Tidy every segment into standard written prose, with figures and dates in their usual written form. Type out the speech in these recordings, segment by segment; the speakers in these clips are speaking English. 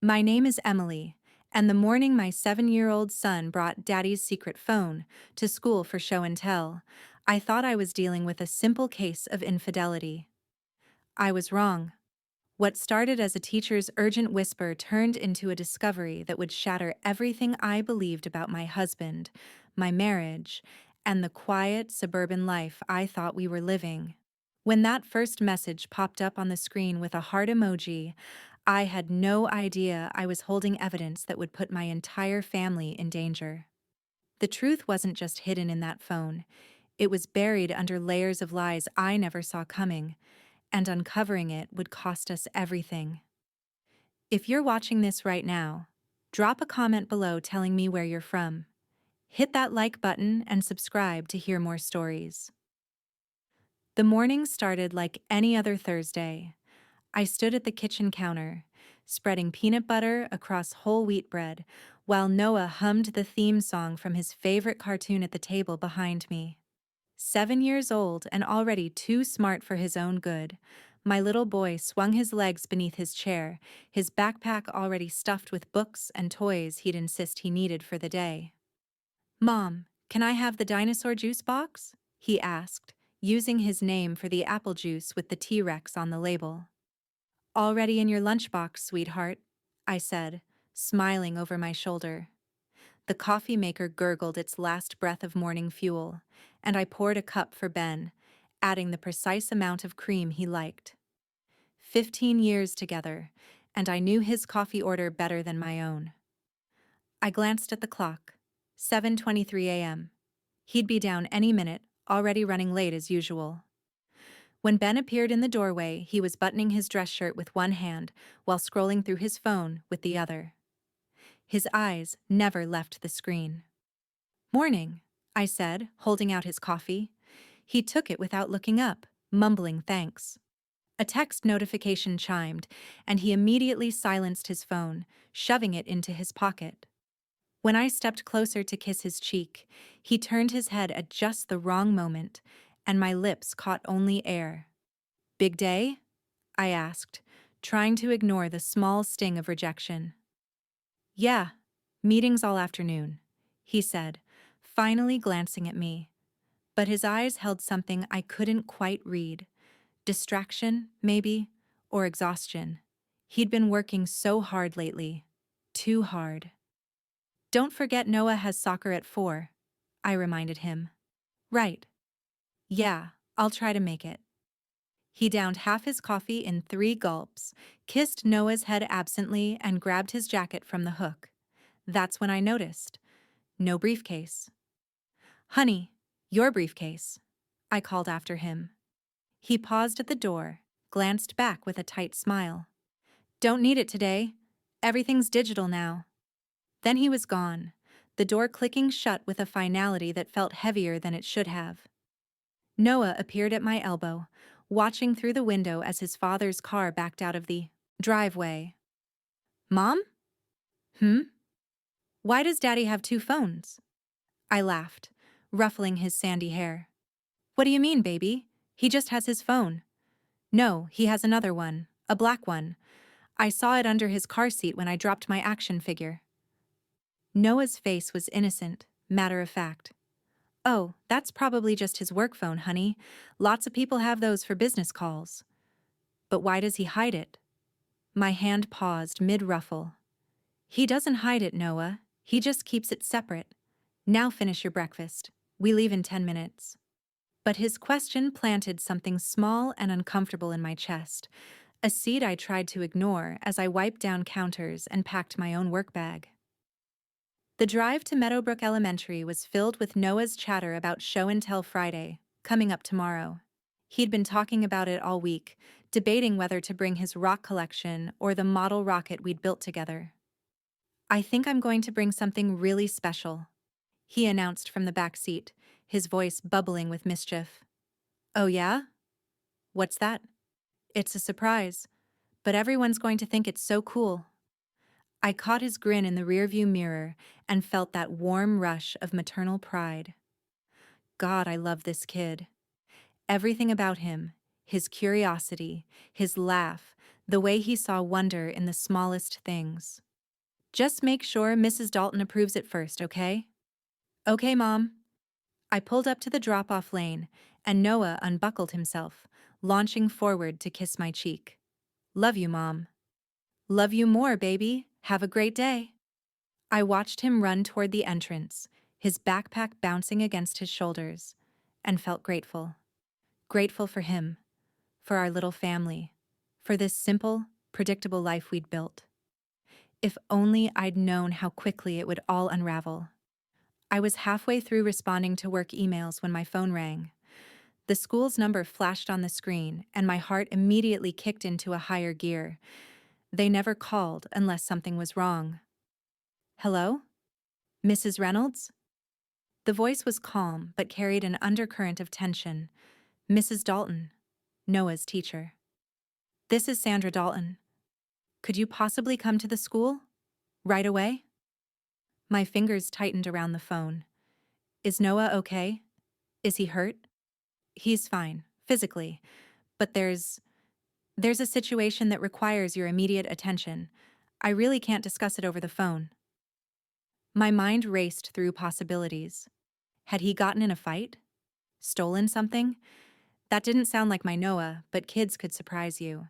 My name is Emily, and the morning my 7-year-old son brought Daddy's secret phone to school for show and tell, I thought I was dealing with a simple case of infidelity. I was wrong. What started as a teacher's urgent whisper turned into a discovery that would shatter everything I believed about my husband, my marriage, and the quiet suburban life I thought we were living. When that first message popped up on the screen with a heart emoji, I had no idea I was holding evidence that would put my entire family in danger. The truth wasn't just hidden in that phone, it was buried under layers of lies I never saw coming, and uncovering it would cost us everything. If you're watching this right now, drop a comment below telling me where you're from. Hit that like button and subscribe to hear more stories. The morning started like any other Thursday. I stood at the kitchen counter, spreading peanut butter across whole wheat bread, while Noah hummed the theme song from his favorite cartoon at the table behind me. 7 years old and already too smart for his own good, my little boy swung his legs beneath his chair, his backpack already stuffed with books and toys he'd insist he needed for the day. "Mom, can I have the dinosaur juice box?" he asked, using his name for the apple juice with the T-Rex on the label. "Already in your lunchbox, sweetheart," I said, smiling over my shoulder. The coffee maker gurgled its last breath of morning fuel, and I poured a cup for Ben, adding the precise amount of cream he liked. 15 years together, and I knew his coffee order better than my own. I glanced at the clock. 7:23 a.m. He'd be down any minute, already running late as usual. When Ben appeared in the doorway, he was buttoning his dress shirt with one hand while scrolling through his phone with the other. His eyes never left the screen. "Morning," I said, holding out his coffee. He took it without looking up, mumbling thanks. A text notification chimed, and he immediately silenced his phone, shoving it into his pocket. When I stepped closer to kiss his cheek, he turned his head at just the wrong moment, and my lips caught only air. "Big day?" I asked, trying to ignore the small sting of rejection. "Yeah, meetings all afternoon," he said, finally glancing at me. But his eyes held something I couldn't quite read. Distraction, maybe, or exhaustion. He'd been working so hard lately. Too hard. "Don't forget Noah has soccer at 4, I reminded him. "Right. Yeah, I'll try to make it." He downed half his coffee in 3 gulps, kissed Noah's head absently, and grabbed his jacket from the hook. That's when I noticed. No briefcase. "Honey, your briefcase," I called after him. He paused at the door, glanced back with a tight smile. "Don't need it today. Everything's digital now." Then he was gone, the door clicking shut with a finality that felt heavier than it should have. Noah appeared at my elbow, watching through the window as his father's car backed out of the driveway. "Mom? Hmm? Why does Daddy have 2 phones?" I laughed, ruffling his sandy hair. "What do you mean, baby? He just has his phone." "No, he has another one, a black one. I saw it under his car seat when I dropped my action figure." Noah's face was innocent, matter of fact. "Oh, that's probably just his work phone, honey. Lots of people have those for business calls." "But why does he hide it?" My hand paused mid-ruffle. "He doesn't hide it, Noah. He just keeps it separate. Now finish your breakfast. We leave in 10 minutes." But his question planted something small and uncomfortable in my chest, a seed I tried to ignore as I wiped down counters and packed my own work bag. The drive to Meadowbrook Elementary was filled with Noah's chatter about Show and Tell Friday, coming up tomorrow. He'd been talking about it all week, debating whether to bring his rock collection or the model rocket we'd built together. "I think I'm going to bring something really special," he announced from the back seat, his voice bubbling with mischief. "Oh yeah? What's that?" "It's a surprise, but everyone's going to think it's so cool." I caught his grin in the rearview mirror and felt that warm rush of maternal pride. God, I love this kid. Everything about him, his curiosity, his laugh, the way he saw wonder in the smallest things. Just make sure Mrs. Dalton approves it first, okay? Okay, Mom. I pulled up to the drop-off lane, and Noah unbuckled himself, launching forward to kiss my cheek. Love you, Mom. Love you more, baby. Have a great day. I watched him run toward the entrance, his backpack bouncing against his shoulders, and felt grateful. Grateful for him, for our little family, for this simple, predictable life we'd built. If only I'd known how quickly it would all unravel. I was halfway through responding to work emails when my phone rang. The school's number flashed on the screen, and my heart immediately kicked into a higher gear. They never called unless something was wrong. Hello? Mrs. Reynolds? The voice was calm but carried an undercurrent of tension. Mrs. Dalton, Noah's teacher. This is Sandra Dalton. Could you possibly come to the school? Right away? My fingers tightened around the phone. Is Noah okay? Is he hurt? He's fine, physically, but there's a situation that requires your immediate attention. I really can't discuss it over the phone. My mind raced through possibilities. Had he gotten in a fight? Stolen something? That didn't sound like my Noah, but kids could surprise you.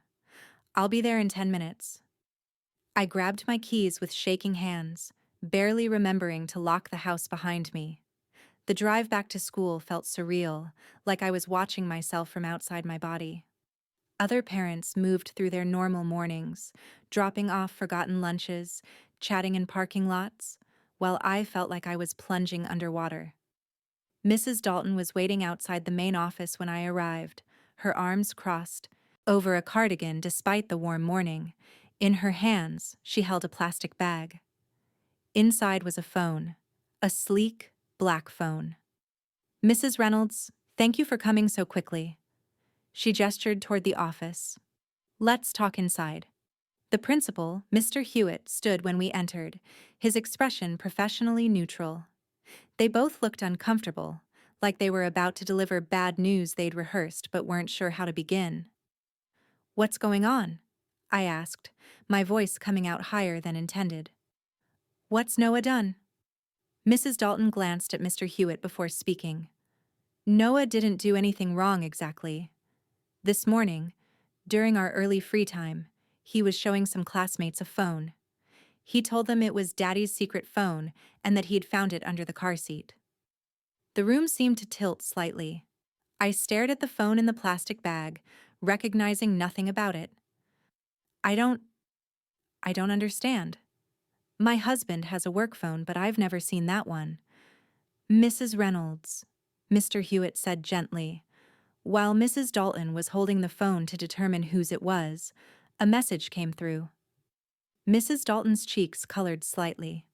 I'll be there in 10 minutes. I grabbed my keys with shaking hands, barely remembering to lock the house behind me. The drive back to school felt surreal, like I was watching myself from outside my body. Other parents moved through their normal mornings, dropping off forgotten lunches, chatting in parking lots, while I felt like I was plunging underwater. Mrs. Dalton was waiting outside the main office when I arrived, her arms crossed, over a cardigan despite the warm morning. In her hands, she held a plastic bag. Inside was a phone, a sleek, black phone. Mrs. Reynolds, thank you for coming so quickly. She gestured toward the office. Let's talk inside. The principal, Mr. Hewitt, stood when we entered, his expression professionally neutral. They both looked uncomfortable, like they were about to deliver bad news they'd rehearsed but weren't sure how to begin. What's going on? I asked, my voice coming out higher than intended. What's Noah done? Mrs. Dalton glanced at Mr. Hewitt before speaking. Noah didn't do anything wrong exactly. This morning, during our early free time, he was showing some classmates a phone. He told them it was Daddy's secret phone and that he'd found it under the car seat. The room seemed to tilt slightly. I stared at the phone in the plastic bag, recognizing nothing about it. I don't understand. My husband has a work phone, but I've never seen that one. Mrs. Reynolds, Mr. Hewitt said gently. While Mrs. Dalton was holding the phone to determine whose it was, a message came through. Mrs. Dalton's cheeks colored slightly.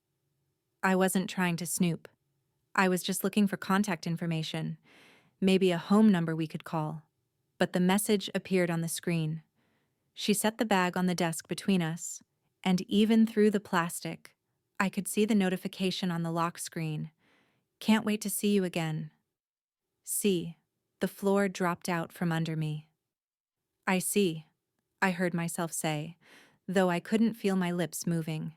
I wasn't trying to snoop. I was just looking for contact information, maybe a home number we could call. But the message appeared on the screen. She set the bag on the desk between us, and even through the plastic, I could see the notification on the lock screen. Can't wait to see you again. See, the floor dropped out from under me. I see, I heard myself say, though I couldn't feel my lips moving.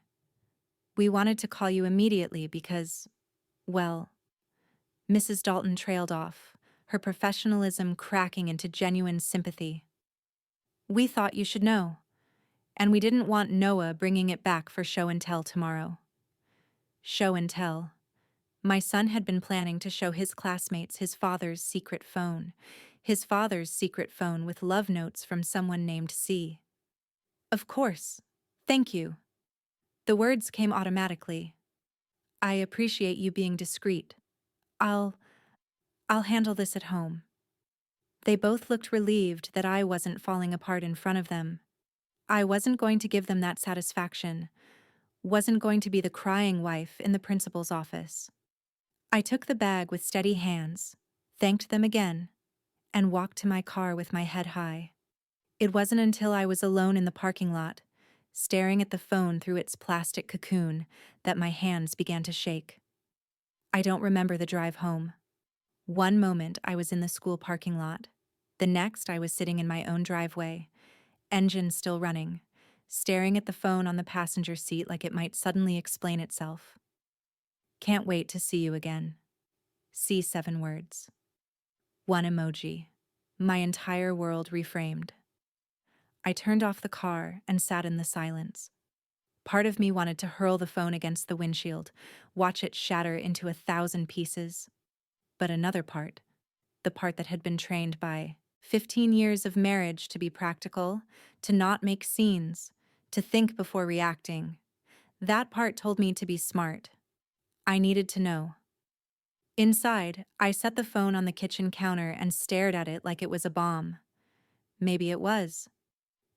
We wanted to call you immediately because, well, Mrs. Dalton trailed off, her professionalism cracking into genuine sympathy. We thought you should know, and we didn't want Noah bringing it back for show and tell tomorrow. Show and tell. My son had been planning to show his classmates his father's secret phone with love notes from someone named C. Of course. Thank you. The words came automatically. I appreciate you being discreet. I'll handle this at home. They both looked relieved that I wasn't falling apart in front of them. I wasn't going to give them that satisfaction, wasn't going to be the crying wife in the principal's office. I took the bag with steady hands, thanked them again, and walked to my car with my head high. It wasn't until I was alone in the parking lot, staring at the phone through its plastic cocoon, that my hands began to shake. I don't remember the drive home. One moment I was in the school parking lot. The next I was sitting in my own driveway, engine still running, staring at the phone on the passenger seat like it might suddenly explain itself. Can't wait to see you again. See 7 words. One emoji. My entire world reframed. I turned off the car and sat in the silence. Part of me wanted to hurl the phone against the windshield, watch it shatter into 1,000 pieces. But another part, the part that had been trained by 15 years of marriage to be practical, to not make scenes, to think before reacting, that part told me to be smart. I needed to know. Inside, I set the phone on the kitchen counter and stared at it like it was a bomb. Maybe it was.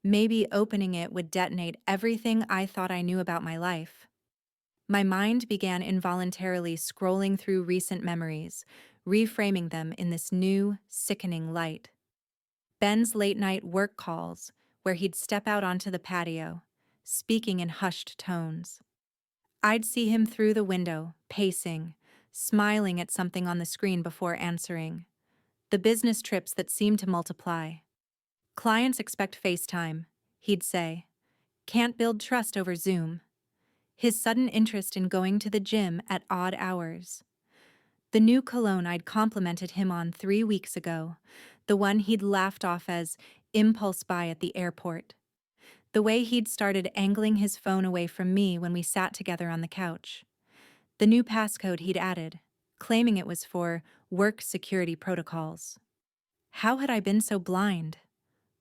Maybe opening it would detonate everything I thought I knew about my life. My mind began involuntarily scrolling through recent memories, reframing them in this new, sickening light. Ben's late-night work calls, where he'd step out onto the patio, speaking in hushed tones. I'd see him through the window, pacing, smiling at something on the screen before answering. The business trips that seemed to multiply. Clients expect FaceTime, he'd say. Can't build trust over Zoom. His sudden interest in going to the gym at odd hours. The new cologne I'd complimented him on 3 weeks ago, the one he'd laughed off as impulse buy at the airport. The way he'd started angling his phone away from me when we sat together on the couch. The new passcode he'd added, claiming it was for work security protocols. How had I been so blind?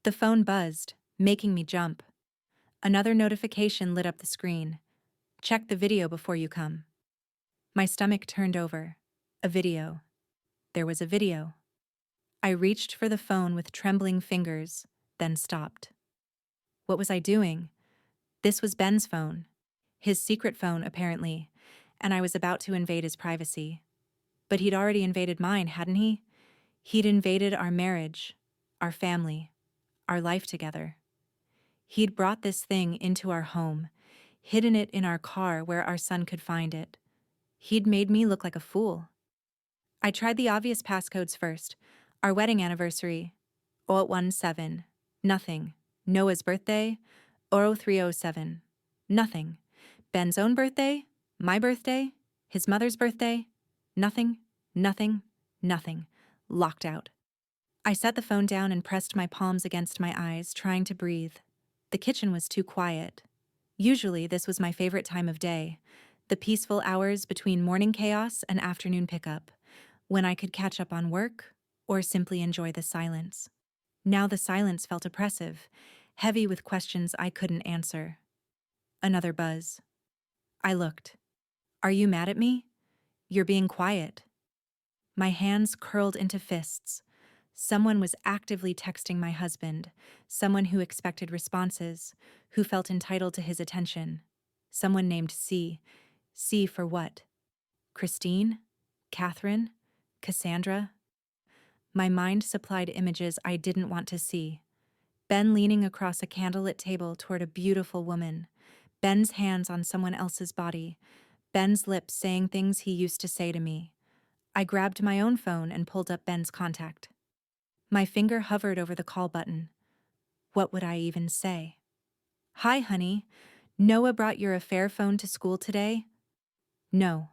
The phone buzzed, making me jump. Another notification lit up the screen. Check the video before you come. My stomach turned over. A video. There was a video. I reached for the phone with trembling fingers, then stopped. What was I doing? This was Ben's phone. His secret phone, apparently, and I was about to invade his privacy. But he'd already invaded mine, hadn't he? He'd invaded our marriage, our family, our life together. He'd brought this thing into our home, hidden it in our car where our son could find it. He'd made me look like a fool. I tried the obvious passcodes first. Our wedding anniversary, 017, nothing. Noah's birthday, 0307, nothing. Ben's own birthday, my birthday, his mother's birthday, nothing, nothing, nothing. Locked out. I set the phone down and pressed my palms against my eyes, trying to breathe. The kitchen was too quiet. Usually, this was my favorite time of day, the peaceful hours between morning chaos and afternoon pickup, when I could catch up on work or simply enjoy the silence. Now the silence felt oppressive, heavy with questions I couldn't answer. Another buzz. I looked. Are you mad at me? You're being quiet. My hands curled into fists. Someone was actively texting my husband, someone who expected responses, who felt entitled to his attention. Someone named C. C for what? Christine? Catherine? Cassandra? My mind supplied images I didn't want to see. Ben leaning across a candlelit table toward a beautiful woman. Ben's hands on someone else's body. Ben's lips saying things he used to say to me. I grabbed my own phone and pulled up Ben's contact. My finger hovered over the call button. What would I even say? Hi, honey. Noah brought your affair phone to school today? No.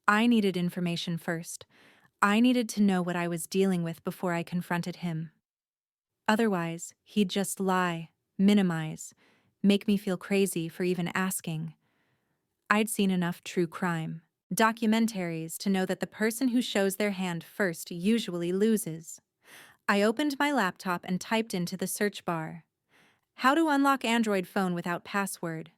I needed information first. I needed to know what I was dealing with before I confronted him. Otherwise, he'd just lie, minimize, make me feel crazy for even asking. I'd seen enough true crime documentaries to know that the person who shows their hand first usually loses. I opened my laptop and typed into the search bar, "How to unlock Android phone without password."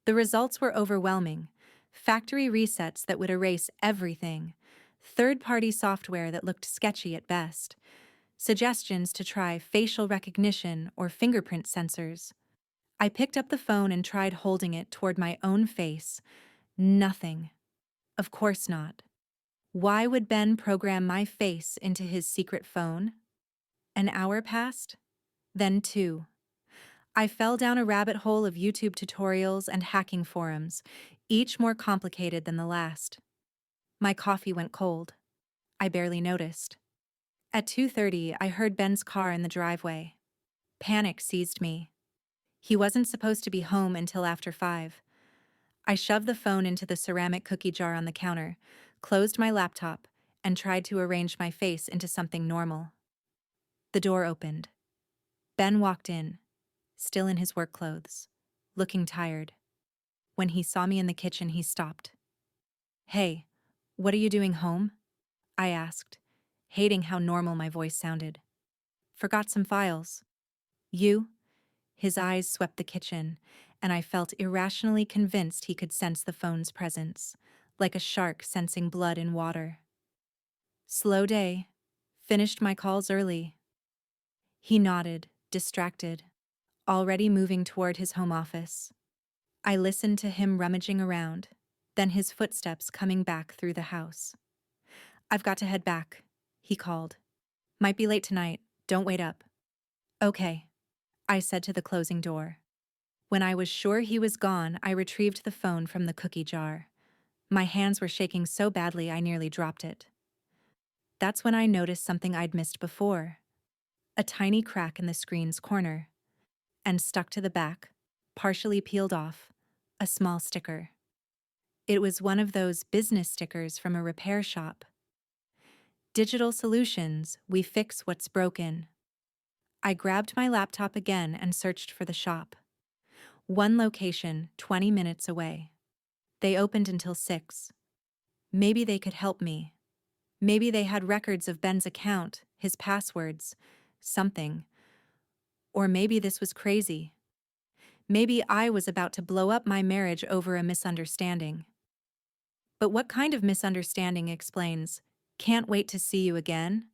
The results were overwhelming. Factory resets that would erase everything. Third-party software that looked sketchy at best. Suggestions to try facial recognition or fingerprint sensors. I picked up the phone and tried holding it toward my own face. Nothing. Of course not. Why would Ben program my face into his secret phone? An hour passed, then 2. I fell down a rabbit hole of YouTube tutorials and hacking forums, each more complicated than the last. My coffee went cold. I barely noticed. At 2:30, I heard Ben's car in the driveway. Panic seized me. He wasn't supposed to be home until after 5. I shoved the phone into the ceramic cookie jar on the counter, closed my laptop, and tried to arrange my face into something normal. The door opened. Ben walked in, still in his work clothes, looking tired. When he saw me in the kitchen, he stopped. "Hey, what are you doing home?" I asked, hating how normal my voice sounded. "Forgot some files." "You?" His eyes swept the kitchen, and I felt irrationally convinced he could sense the phone's presence, like a shark sensing blood in water. "Slow day. Finished my calls early." He nodded, distracted, already moving toward his home office. I listened to him rummaging around, then his footsteps coming back through the house. "I've got to head back," he called. "Might be late tonight. Don't wait up." "Okay," I said to the closing door. When I was sure he was gone, I retrieved the phone from the cookie jar. My hands were shaking so badly I nearly dropped it. That's when I noticed something I'd missed before. A tiny crack in the screen's corner. And stuck to the back, partially peeled off, a small sticker. It was one of those business stickers from a repair shop. "Digital Solutions, we fix what's broken." I grabbed my laptop again and searched for the shop. One location, 20 minutes away. They opened until 6. Maybe they could help me. Maybe they had records of Ben's account, his passwords, something. Or maybe this was crazy. Maybe I was about to blow up my marriage over a misunderstanding. But what kind of misunderstanding explains, "Can't wait to see you again"?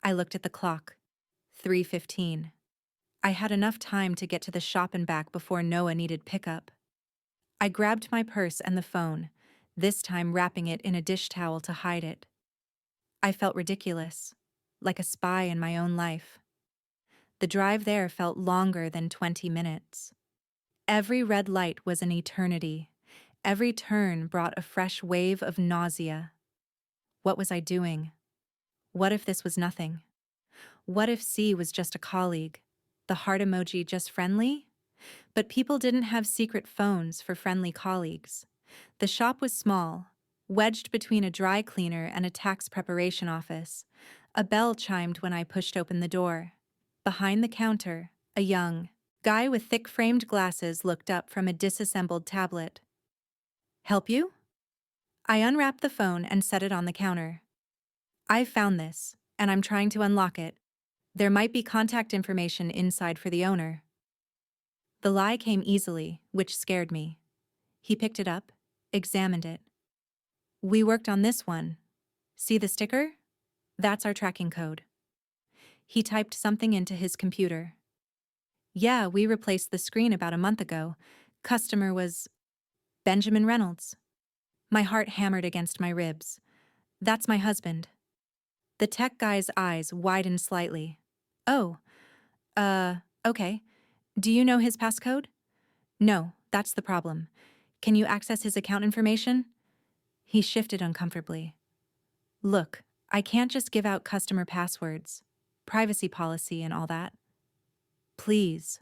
I looked at the clock. 3:15. I had enough time to get to the shop and back before Noah needed pickup. I grabbed my purse and the phone, this time wrapping it in a dish towel to hide it. I felt ridiculous, like a spy in my own life. The drive there felt longer than 20 minutes. Every red light was an eternity. Every turn brought a fresh wave of nausea. What was I doing? What if this was nothing? What if C was just a colleague? The heart emoji just friendly? But people didn't have secret phones for friendly colleagues. The shop was small, wedged between a dry cleaner and a tax preparation office. A bell chimed when I pushed open the door. Behind the counter, a young guy with thick-framed glasses looked up from a disassembled tablet. "Help you?" I unwrapped the phone and set it on the counter. "I found this, and I'm trying to unlock it. There might be contact information inside for the owner." The lie came easily, which scared me. He picked it up, examined it. "We worked on this one. See the sticker? That's our tracking code." He typed something into his computer. "Yeah, we replaced the screen about a month ago. Customer was Benjamin Reynolds." My heart hammered against my ribs. "That's my husband." The tech guy's eyes widened slightly. "Oh, okay. Do you know his passcode?" "No, that's the problem. Can you access his account information?" He shifted uncomfortably. "Look, I can't just give out customer passwords. Privacy policy and all that." "Please."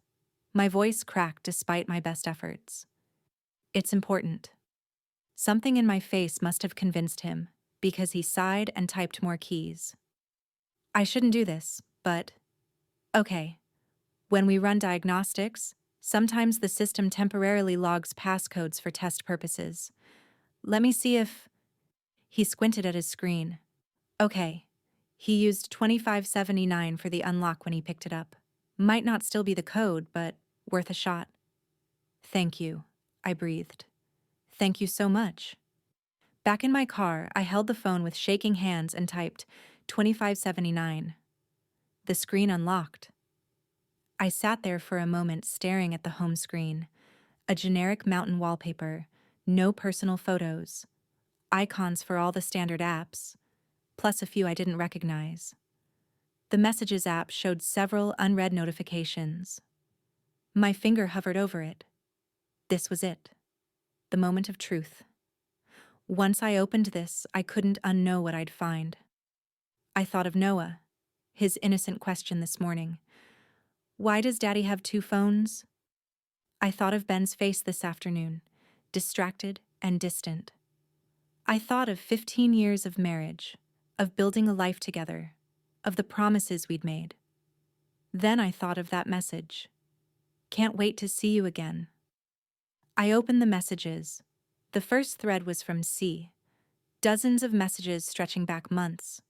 My voice cracked despite my best efforts. "It's important." Something in my face must have convinced him, because he sighed and typed more keys. "I shouldn't do this, but..." "Okay. When we run diagnostics, sometimes the system temporarily logs passcodes for test purposes. Let me see if..." He squinted at his screen. "Okay." He used 2579 for the unlock when he picked it up. Might not still be the code, but worth a shot. "Thank you," I breathed. "Thank you so much." Back in my car, I held the phone with shaking hands and typed 2579. The screen unlocked. I sat there for a moment staring at the home screen. A generic mountain wallpaper, no personal photos, icons for all the standard apps, plus a few I didn't recognize. The Messages app showed several unread notifications. My finger hovered over it. This was it. The moment of truth. Once I opened this, I couldn't unknow what I'd find. I thought of Noah, his innocent question this morning. Why does Daddy have two phones? I thought of Ben's face this afternoon, distracted and distant. I thought of 15 years of marriage, of building a life together, of the promises we'd made. Then I thought of that message. Can't wait to see you again. I opened the messages. The first thread was from C. Dozens of messages stretching back months.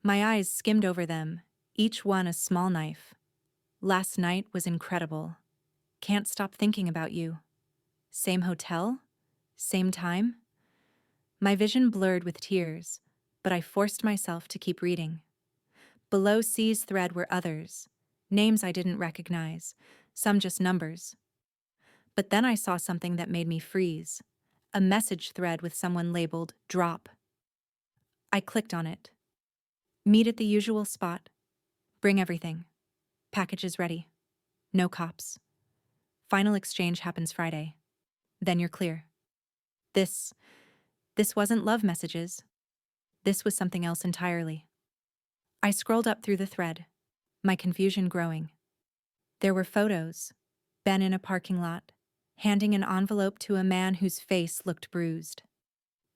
My eyes skimmed over them, each one a small knife. Last night was incredible. Can't stop thinking about you. Same hotel? Same time? My vision blurred with tears, but I forced myself to keep reading. Below C's thread were others, names I didn't recognize, some just numbers. But then I saw something that made me freeze, a message thread with someone labeled Drop. I clicked on it. Meet at the usual spot. Bring everything. Packages ready. No cops. Final exchange happens Friday. Then you're clear. This wasn't love messages. This was something else entirely. I scrolled up through the thread, my confusion growing. There were photos. Ben in a parking lot, handing an envelope to a man whose face looked bruised.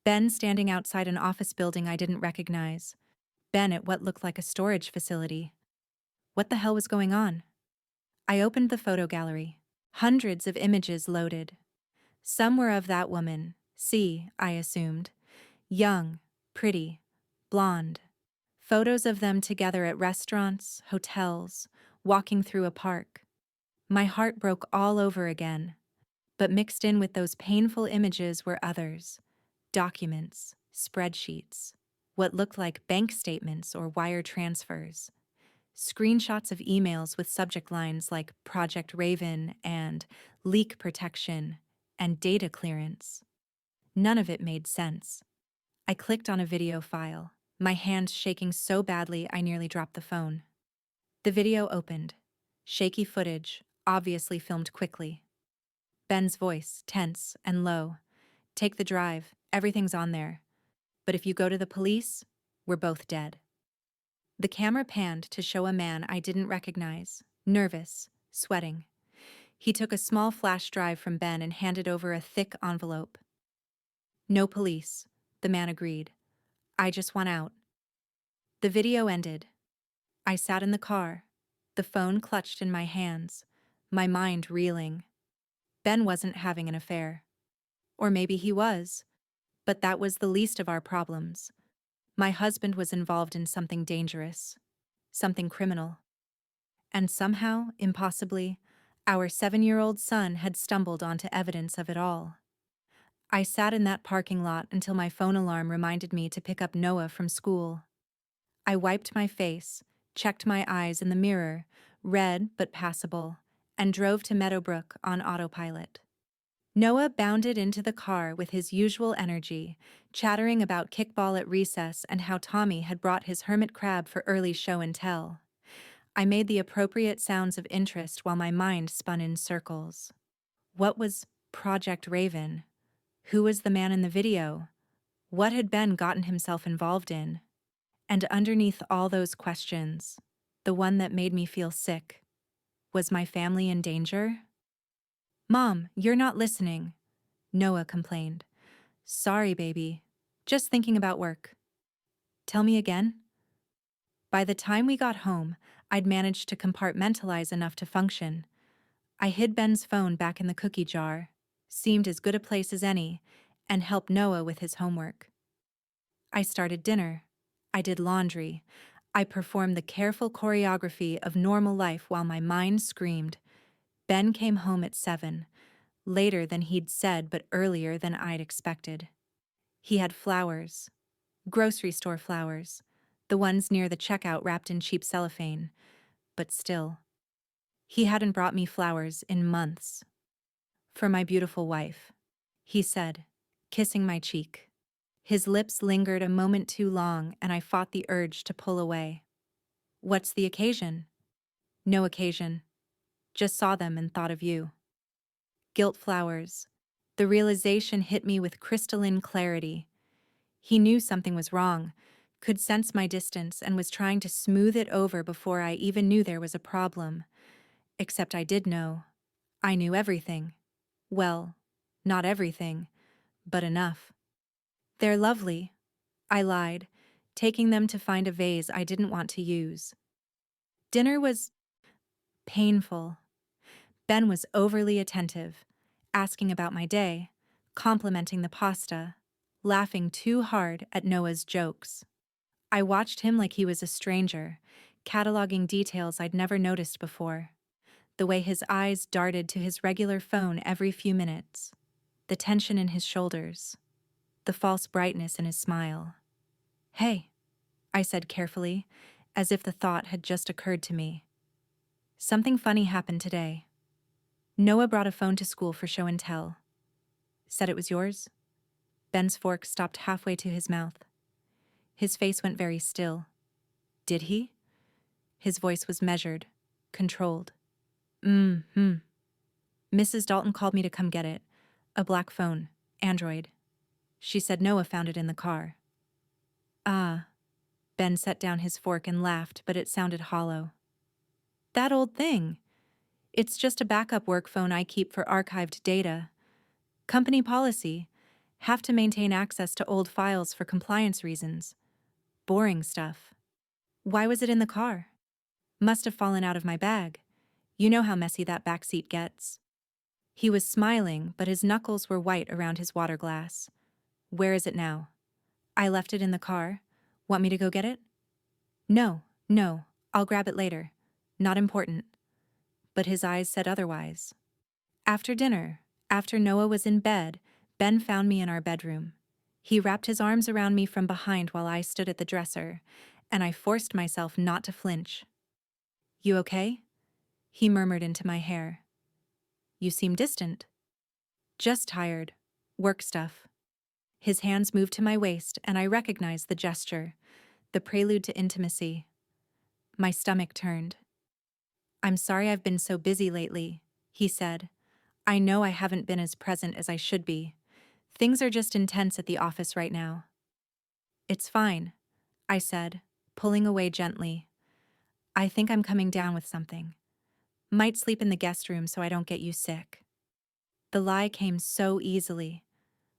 Ben standing outside an office building I didn't recognize. Ben at what looked like a storage facility. What the hell was going on? I opened the photo gallery. Hundreds of images loaded. Some were of that woman, C, I assumed. Young, pretty, blonde. Photos of them together at restaurants, hotels, walking through a park. My heart broke all over again. But mixed in with those painful images were others. Documents, spreadsheets, what looked like bank statements or wire transfers. Screenshots of emails with subject lines like Project Raven and leak protection and data clearance. None of it made sense. I clicked on a video file, my hand shaking so badly I nearly dropped the phone. The video opened. Shaky footage, obviously filmed quickly. Ben's voice, tense and low. Take the drive, everything's on there. But if you go to the police, we're both dead. The camera panned to show a man I didn't recognize, nervous, sweating. He took a small flash drive from Ben and handed over a thick envelope. No police, the man agreed. I just want out. The video ended. I sat in the car, the phone clutched in my hands, my mind reeling. Ben wasn't having an affair. Or maybe he was. But that was the least of our problems. My husband was involved in something dangerous, something criminal. And somehow, impossibly, our 7-year-old son had stumbled onto evidence of it all. I sat in that parking lot until my phone alarm reminded me to pick up Noah from school. I wiped my face, checked my eyes in the mirror, red but passable, and drove to Meadowbrook on autopilot. Noah bounded into the car with his usual energy, chattering about kickball at recess and how Tommy had brought his hermit crab for early show and tell. I made the appropriate sounds of interest while my mind spun in circles. What was Project Raven? Who was the man in the video? What had Ben gotten himself involved in? And underneath all those questions, the one that made me feel sick, was my family in danger? Mom, you're not listening, Noah complained. Sorry, baby. Just thinking about work. Tell me again? By the time we got home, I'd managed to compartmentalize enough to function. I hid Ben's phone back in the cookie jar, seemed as good a place as any, and helped Noah with his homework. I started dinner. I did laundry. I performed the careful choreography of normal life while my mind screamed. Ben came home at 7, later than he'd said but earlier than I'd expected. He had flowers. Grocery store flowers. The ones near the checkout wrapped in cheap cellophane. But still. He hadn't brought me flowers in months. For my beautiful wife, he said, kissing my cheek. His lips lingered a moment too long, and I fought the urge to pull away. What's the occasion? No occasion. Just saw them and thought of you. Gilt flowers. The realization hit me with crystalline clarity. He knew something was wrong, could sense my distance, and was trying to smooth it over before I even knew there was a problem. Except I did know. I knew everything. Well, not everything, but enough. They're lovely, I lied, taking them to find a vase I didn't want to use. Dinner was painful. Ben was overly attentive, asking about my day, complimenting the pasta, laughing too hard at Noah's jokes. I watched him like he was a stranger, cataloging details I'd never noticed before. The way his eyes darted to his regular phone every few minutes, the tension in his shoulders, the false brightness in his smile. "Hey," I said carefully, as if the thought had just occurred to me. "Something funny happened today. Noah brought a phone to school for show and tell. Said it was yours?" Ben's fork stopped halfway to his mouth. His face went very still. "Did he?" His voice was measured, controlled. "Mm-hmm. Mrs. Dalton called me to come get it. A black phone, Android. She said Noah found it in the car." "Ah." Ben set down his fork and laughed, but it sounded hollow. "That old thing. It's just a backup work phone I keep for archived data. Company policy. Have to maintain access to old files for compliance reasons. Boring stuff." "Why was it in the car?" "Must have fallen out of my bag. You know how messy that back seat gets." He was smiling, but his knuckles were white around his water glass. "Where is it now?" "I left it in the car. Want me to go get it?" "No, no, I'll grab it later. Not important." But his eyes said otherwise. After dinner, after Noah was in bed, Ben found me in our bedroom. He wrapped his arms around me from behind while I stood at the dresser, and I forced myself not to flinch. "You okay?" he murmured into my hair. "You seem distant." "Just tired. Work stuff." His hands moved to my waist, and I recognized the gesture, the prelude to intimacy. My stomach turned. "I'm sorry I've been so busy lately," he said. "I know I haven't been as present as I should be. Things are just intense at the office right now." "It's fine," I said, pulling away gently. "I think I'm coming down with something. Might sleep in the guest room so I don't get you sick." The lie came so easily.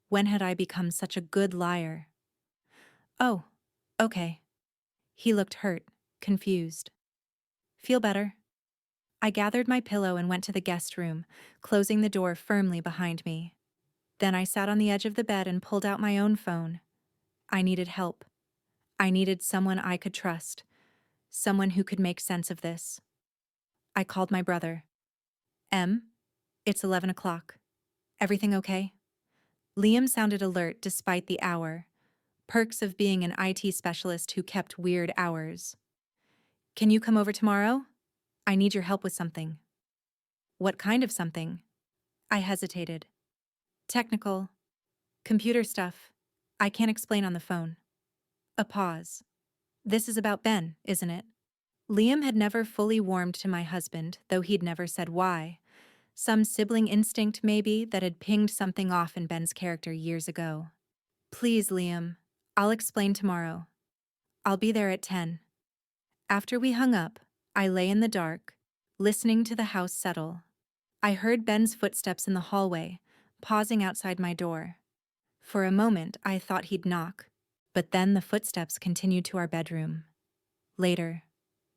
When had I become such a good liar? "Oh, okay." He looked hurt, confused. "Feel better?" I gathered my pillow and went to the guest room, closing the door firmly behind me. Then I sat on the edge of the bed and pulled out my own phone. I needed help. I needed someone I could trust, someone who could make sense of this. I called my brother. "Em, it's 11 o'clock. Everything okay?" Liam sounded alert despite the hour. Perks of being an IT specialist who kept weird hours. "Can you come over tomorrow? I need your help with something." "What kind of something?" I hesitated. "Technical. Computer stuff. I can't explain on the phone." A pause. "This is about Ben, isn't it?" Liam had never fully warmed to my husband, though he'd never said why. Some sibling instinct, maybe, that had pinged something off in Ben's character years ago. "Please, Liam. I'll explain tomorrow. I'll be there at 10. After we hung up, I lay in the dark, listening to the house settle. I heard Ben's footsteps in the hallway, pausing outside my door. For a moment, I thought he'd knock, but then the footsteps continued to our bedroom. Later,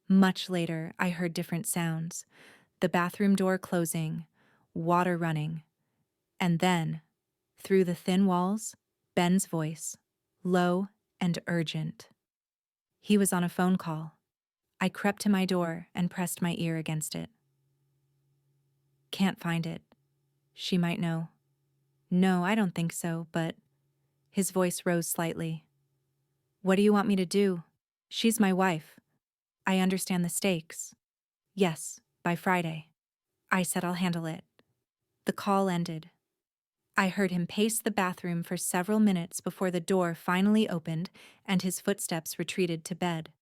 much later, I heard different sounds. The bathroom door closing, water running, and then, through the thin walls, Ben's voice, low and urgent. He was on a phone call. I crept to my door and pressed my ear against it. "Can't find it. She might know." "No, I don't think so, but..." His voice rose slightly. "What do you want me to do? She's my wife. I understand the stakes." "Yes, by Friday." I said I'll handle it. The call ended. I heard him pace the bathroom for several minutes before the door finally opened and his footsteps retreated to bed.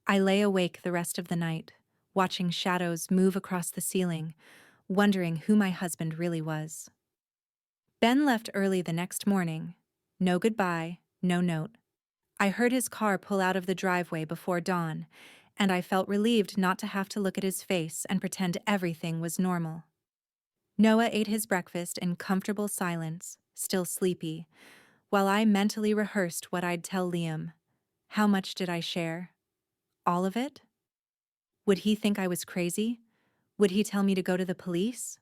I lay awake the rest of the night, watching shadows move across the ceiling, wondering who my husband really was. Ben left early the next morning. No goodbye, no note. I heard his car pull out of the driveway before dawn, and I felt relieved not to have to look at his face and pretend everything was normal. Noah ate his breakfast in comfortable silence, still sleepy, while I mentally rehearsed what I'd tell Liam. How much did I share? All of it? Would he think I was crazy? Would he tell me to go to the police?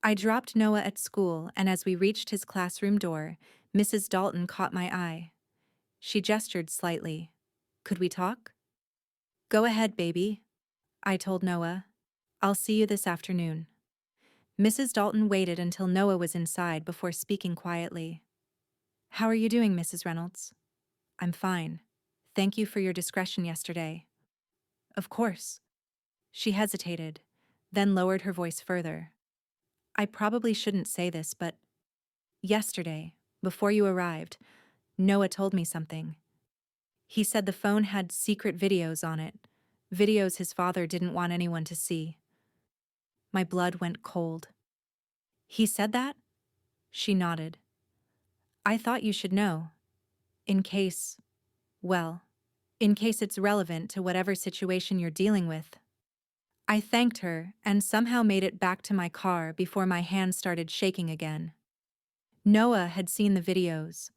I dropped Noah at school, and as we reached his classroom door, Mrs. Dalton caught my eye. She gestured slightly. Could we talk? Go ahead, baby, I told Noah. I'll see you this afternoon. Mrs. Dalton waited until Noah was inside before speaking quietly. How are you doing, Mrs. Reynolds? I'm fine. Thank you for your discretion yesterday. Of course. She hesitated, then lowered her voice further. I probably shouldn't say this, but yesterday, before you arrived, Noah told me something. He said the phone had secret videos on it, videos his father didn't want anyone to see. My blood went cold. He said that? She nodded. I thought you should know. In case, well, in case it's relevant to whatever situation you're dealing with. I thanked her and somehow made it back to my car before my hands started shaking again. Noah had seen the videos.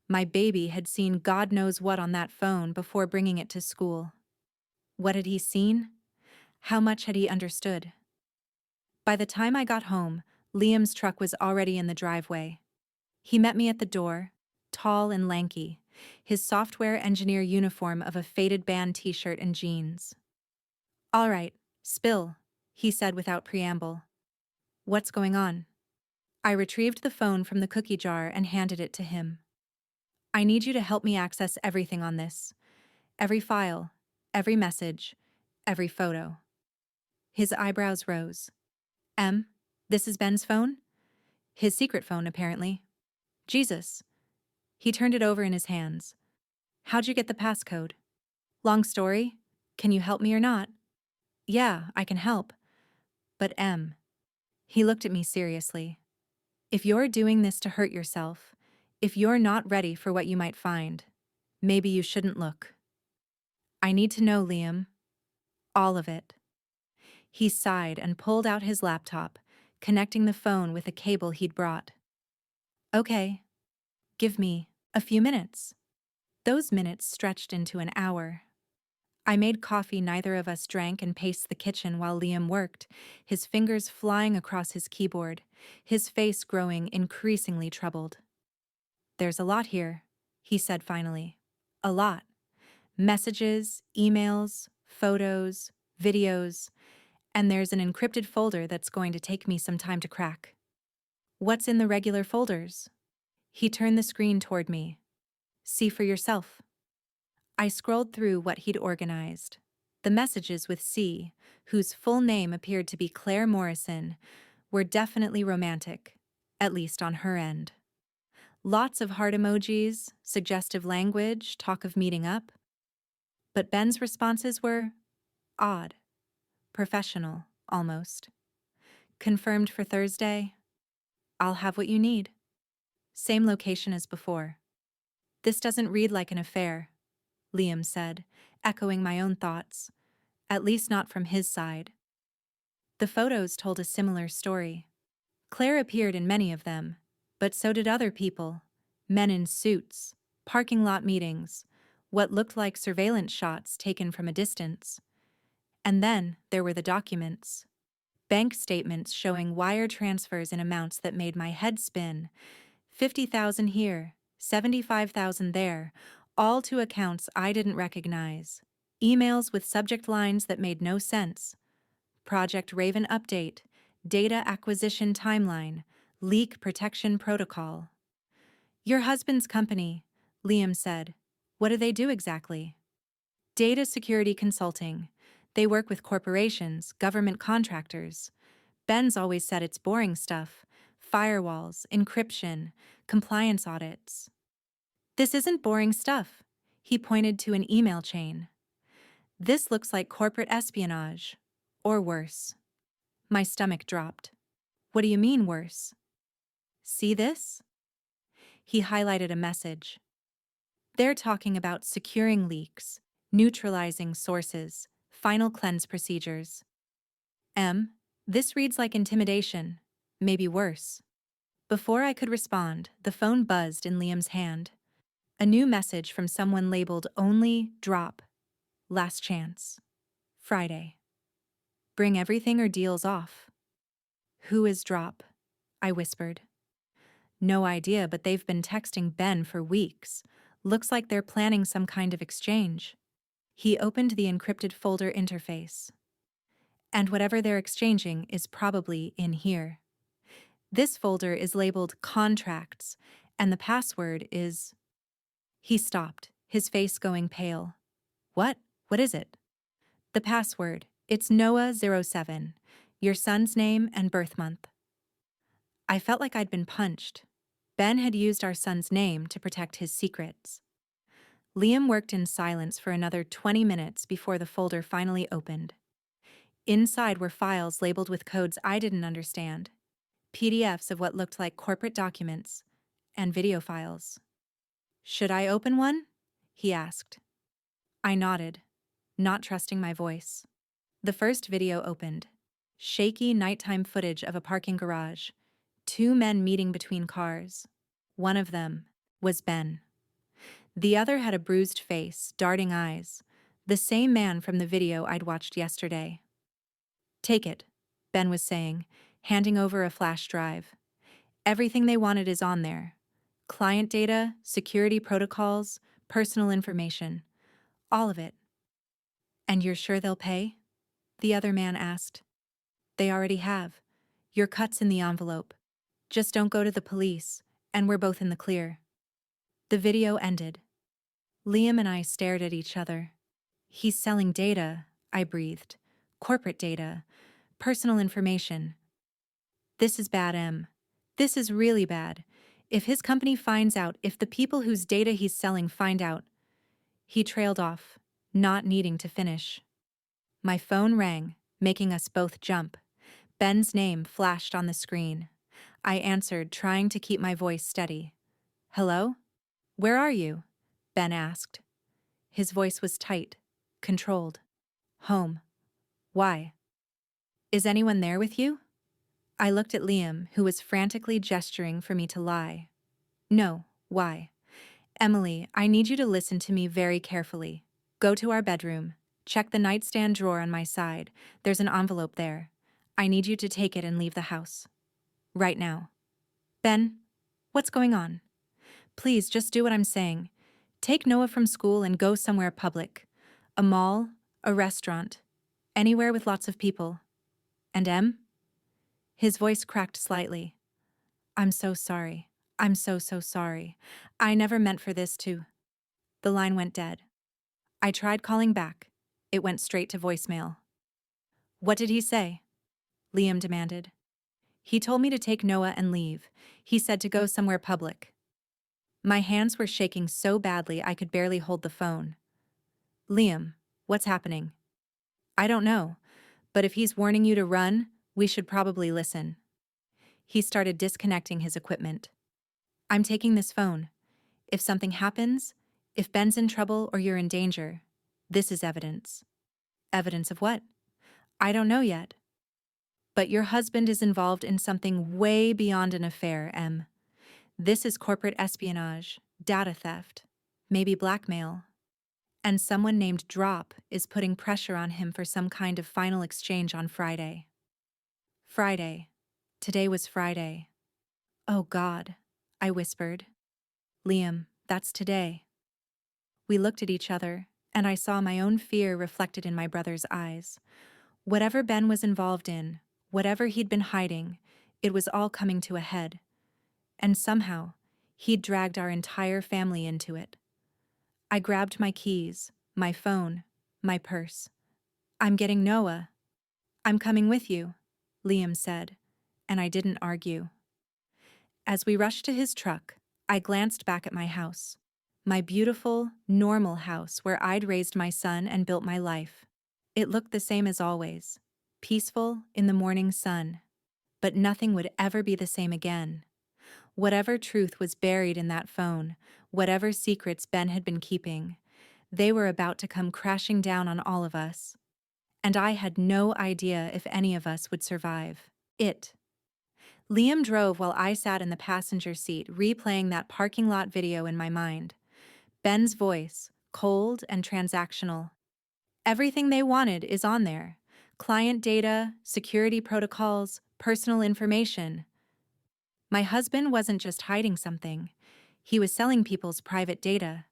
My baby had seen God knows what on that phone before bringing it to school. What had he seen? How much had he understood? By the time I got home, Liam's truck was already in the driveway. He met me at the door, tall and lanky, his software engineer uniform of a faded band t-shirt and jeans. All right, spill, he said without preamble. What's going on? I retrieved the phone from the cookie jar and handed it to him. I need you to help me access everything on this. Every file, every message, every photo. His eyebrows rose. This is Ben's phone? His secret phone, apparently. Jesus. He turned it over in his hands. How'd you get the passcode? Long story? Can you help me or not? Yeah, I can help. But He looked at me seriously. If you're doing this to hurt yourself, if you're not ready for what you might find, maybe you shouldn't look. I need to know, Liam. All of it. He sighed and pulled out his laptop, connecting the phone with a cable he'd brought. Okay. Give me a few minutes. Those minutes stretched into an hour. I made coffee neither of us drank and paced the kitchen while Liam worked, his fingers flying across his keyboard, his face growing increasingly troubled. There's a lot here, he said finally. A lot. Messages, emails, photos, videos, and there's an encrypted folder that's going to take me some time to crack. What's in the regular folders? He turned the screen toward me. See for yourself. I scrolled through what he'd organized. The messages with C, whose full name appeared to be Claire Morrison, were definitely romantic, at least on her end. Lots of heart emojis, suggestive language, talk of meeting up. But Ben's responses were odd, professional, almost. Confirmed for Thursday. I'll have what you need. Same location as before. This doesn't read like an affair, Liam said, echoing my own thoughts, at least not from his side. The photos told a similar story. Claire appeared in many of them, but so did other people, men in suits, parking lot meetings, what looked like surveillance shots taken from a distance. And then there were the documents. Bank statements showing wire transfers in amounts that made my head spin. 50,000 here, 75,000 there, all to accounts I didn't recognize. Emails with subject lines that made no sense. Project Raven update, data acquisition timeline, leak protection protocol. Your husband's company, Liam said. What do they do exactly? Data security consulting. They work with corporations, government contractors. Ben's always said it's boring stuff. Firewalls, encryption, compliance audits. This isn't boring stuff. He pointed to an email chain. This looks like corporate espionage. Or worse. My stomach dropped. What do you mean worse? See this? He highlighted a message. They're talking about securing leaks, Neutralizing sources. Final cleanse procedures. M. This reads like intimidation. Maybe worse. Before I could respond, the phone buzzed in Liam's hand. A new message from someone labeled only drop. Last chance. Friday. Bring everything or deals off. Who is drop? I whispered. No idea, but they've been texting Ben for weeks. Looks like they're planning some kind of exchange. He opened the encrypted folder interface. And whatever they're exchanging is probably in here. This folder is labeled contracts, and the password is... He stopped, his face going pale. What? What is it? The password. It's Noah07, your son's name and birth month. I felt like I'd been punched. Ben had used our son's name to protect his secrets. Liam worked in silence for another 20 minutes before the folder finally opened. Inside were files labeled with codes I didn't understand, PDFs of what looked like corporate documents, and video files. Should I open one? He asked. I nodded, not trusting my voice. The first video opened. Shaky nighttime footage of a parking garage. 2 men meeting between cars. One of them was Ben. The other had a bruised face, darting eyes. The same man from the video I'd watched yesterday. Take it, Ben was saying, handing over a flash drive. Everything they wanted is on there. Client data, security protocols, personal information. All of it. And you're sure they'll pay? The other man asked. They already have. Your cut's in the envelope. Just don't go to the police, and we're both in the clear. The video ended. Liam and I stared at each other. He's selling data, I breathed. Corporate data. Personal information. This is bad, Em. This is really bad. If his company finds out, if the people whose data he's selling find out. He trailed off, not needing to finish. My phone rang, making us both jump. Ben's name flashed on the screen. I answered, trying to keep my voice steady. Hello? Where are you? Ben asked. His voice was tight, controlled. Home. Why? Is anyone there with you? I looked at Liam, who was frantically gesturing for me to lie. No, why? Emily, I need you to listen to me very carefully. Go to our bedroom. Check the nightstand drawer on my side. There's an envelope there. I need you to take it and leave the house. Right now. Ben, what's going on? Please, just do what I'm saying. Take Noah from school and go somewhere public. A mall, a restaurant, anywhere with lots of people. And Em? His voice cracked slightly. I'm so sorry. I'm so sorry. I never meant for this to... The line went dead. I tried calling back. It went straight to voicemail. What did he say? Liam demanded. He told me to take Noah and leave. He said to go somewhere public. My hands were shaking so badly I could barely hold the phone. Liam, what's happening? I don't know, but if he's warning you to run, we should probably listen. He started disconnecting his equipment. I'm taking this phone. If something happens, if Ben's in trouble or you're in danger, this is evidence. Evidence of what? I don't know yet. But your husband is involved in something way beyond an affair, Em. This is corporate espionage, data theft, maybe blackmail. And someone named Drop is putting pressure on him for some kind of final exchange on Friday. Friday. Today was Friday. Oh God, I whispered. Liam, that's today. We looked at each other, and I saw my own fear reflected in my brother's eyes. Whatever Ben was involved in, whatever he'd been hiding, it was all coming to a head. And somehow, he'd dragged our entire family into it. I grabbed my keys, my phone, my purse. I'm getting Noah. I'm coming with you, Liam said, and I didn't argue. As we rushed to his truck, I glanced back at my house. My beautiful, normal house where I'd raised my son and built my life. It looked the same as always, peaceful in the morning sun. But nothing would ever be the same again. Whatever truth was buried in that phone, whatever secrets Ben had been keeping, They were about to come crashing down on all of us. And I had no idea if any of us would survive. It. Liam drove while I sat in the passenger seat, replaying that parking lot video in my mind. Ben's voice, cold and transactional. Everything they wanted is on there. Client data, security protocols, personal information. My husband wasn't just hiding something. He was selling people's private data,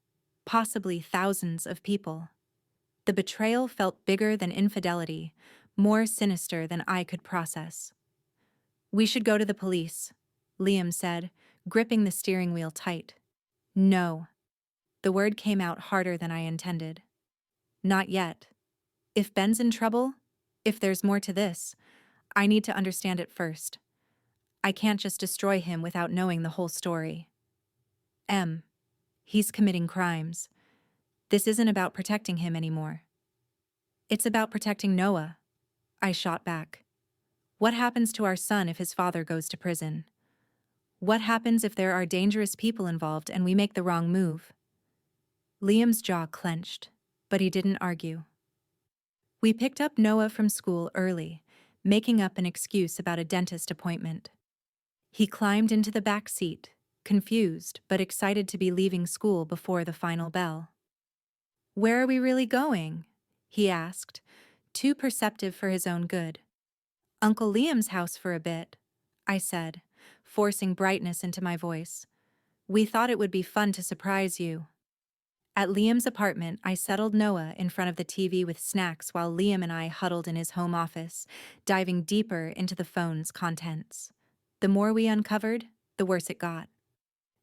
possibly thousands of people. The betrayal felt bigger than infidelity, more sinister than I could process. "We should go to the police," Liam said, gripping the steering wheel tight. "No." The word came out harder than I intended. "Not yet. If Ben's in trouble, if there's more to this, I need to understand it first. I can't just destroy him without knowing the whole story." He's committing crimes. This isn't about protecting him anymore. It's about protecting Noah," I shot back. "What happens to our son if his father goes to prison? What happens if there are dangerous people involved and we make the wrong move?" Liam's jaw clenched, but he didn't argue. We picked up Noah from school early, making up an excuse about a dentist appointment. He climbed into the back seat, confused but excited to be leaving school before the final bell. "Where are we really going?" he asked, too perceptive for his own good. "Uncle Liam's house for a bit," I said, forcing brightness into my voice. "We thought it would be fun to surprise you." At Liam's apartment, I settled Noah in front of the TV with snacks while Liam and I huddled in his home office, diving deeper into the phone's contents. The more we uncovered, the worse it got.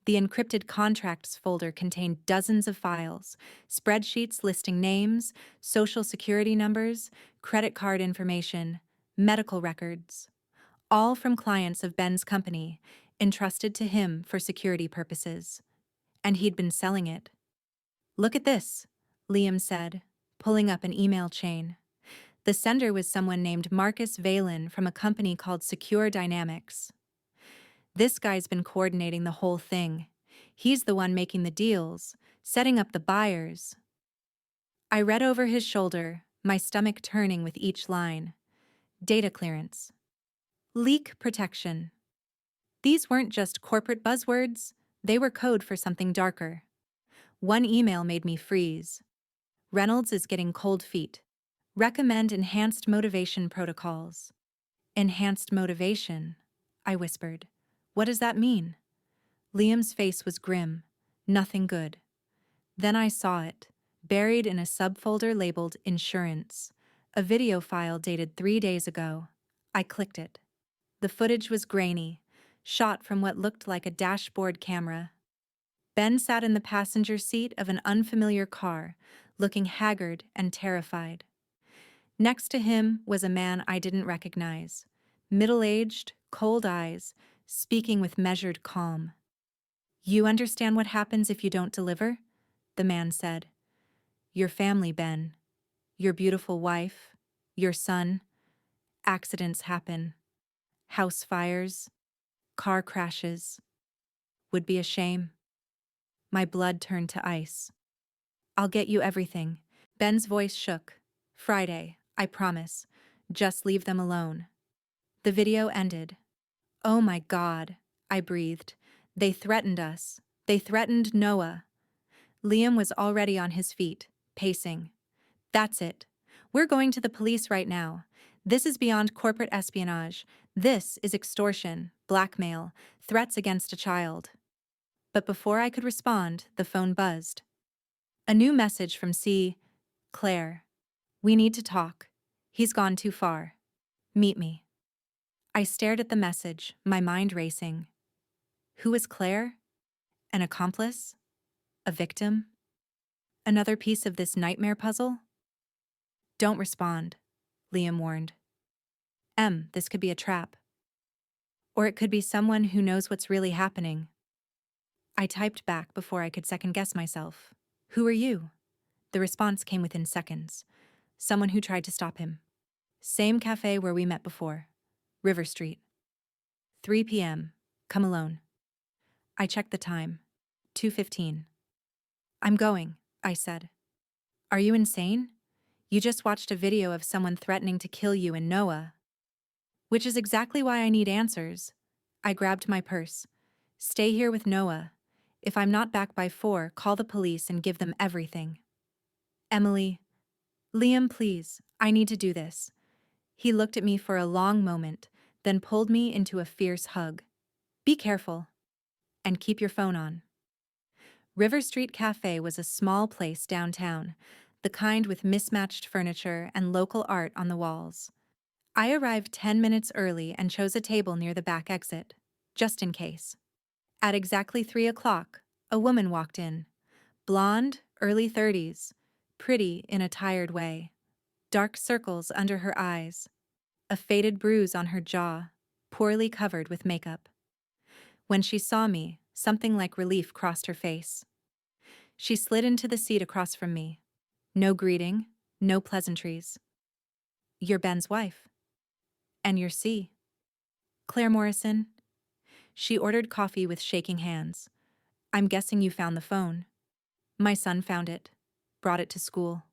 The encrypted contracts folder contained dozens of files, spreadsheets listing names, social security numbers, credit card information, medical records, all from clients of Ben's company, entrusted to him for security purposes. And he'd been selling it. "Look at this," Liam said, pulling up an email chain. The sender was someone named Marcus Valen from a company called Secure Dynamics. "This guy's been coordinating the whole thing. He's the one making the deals, setting up the buyers." I read over his shoulder, my stomach turning with each line. Data clearance. Leak protection. These weren't just corporate buzzwords, they were code for something darker. One email made me freeze. "Reynolds is getting cold feet. Recommend enhanced motivation protocols." "Enhanced motivation?" I whispered. "What does that mean?" Liam's face was grim. Nothing good. Then I saw it, buried in a subfolder labeled Insurance, a video file dated 3 days ago. I clicked it. The footage was grainy, shot from what looked like a dashboard camera. Ben sat in the passenger seat of an unfamiliar car, looking haggard and terrified. Next to him was a man I didn't recognize, middle-aged, cold eyes, speaking with measured calm. "You understand what happens if you don't deliver?" the man said. "Your family, Ben. Your beautiful wife. Your son. Accidents happen. House fires. Car crashes. Would be a shame." My blood turned to ice. "I'll get you everything." Ben's voice shook. "Friday, I promise. Just leave them alone." The video ended. "Oh my God," I breathed. "They threatened us. They threatened Noah." Liam was already on his feet, pacing. "That's it. We're going to the police right now. This is beyond corporate espionage. This is extortion, blackmail, threats against a child." But before I could respond, the phone buzzed. A new message from Claire. "We need to talk. He's gone too far. Meet me." I stared at the message, my mind racing. Who was Claire? An accomplice? A victim? Another piece of this nightmare puzzle? "Don't respond," Liam warned. This could be a trap. Or it could be someone who knows what's really happening." I typed back before I could second-guess myself. "Who are you?" The response came within seconds. "Someone who tried to stop him. Same cafe where we met before. River Street. 3 p.m. Come alone." I checked the time. 2:15. "I'm going," I said. Are you insane? You just watched a video of someone threatening to kill you and Noah. Which is exactly why I need answers. I grabbed my purse. Stay here with Noah. If I'm not back by 4, call the police and give them everything. Emily. Liam, please, I need to do this. He looked at me for a long moment, then pulled me into a fierce hug. Be careful. And keep your phone on. River Street Cafe was a small place downtown, the kind with mismatched furniture and local art on the walls. I arrived 10 minutes early and chose a table near the back exit, just in case. At exactly 3 o'clock, a woman walked in. Blonde, early 30s, pretty in a tired way. Dark circles under her eyes. A faded bruise on her jaw, poorly covered with makeup. When she saw me, something like relief crossed her face. She slid into the seat across from me. No greeting, no pleasantries. You're Ben's wife. And you're C. Claire Morrison. She ordered coffee with shaking hands. I'm guessing you found the phone. My son found it. Brought it to school.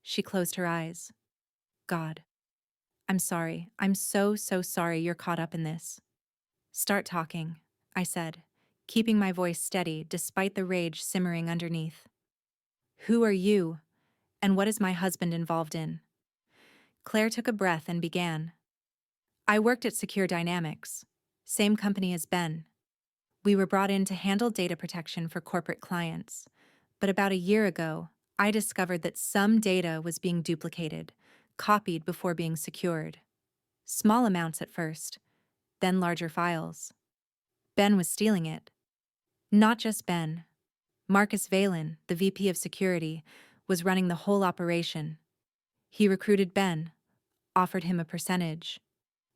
She closed her eyes. God. I'm sorry. I'm so sorry you're caught up in this. Start talking, I said, keeping my voice steady despite the rage simmering underneath. Who are you? And what is my husband involved in? Claire took a breath and began. I worked at Secure Dynamics, same company as Ben. We were brought in to handle data protection for corporate clients. But about a year ago, I discovered that some data was being duplicated, copied before being secured. Small amounts at first, then larger files. Ben was stealing it. Not just Ben. Marcus Valen, the VP of Security, was running the whole operation. He recruited Ben, offered him a percentage.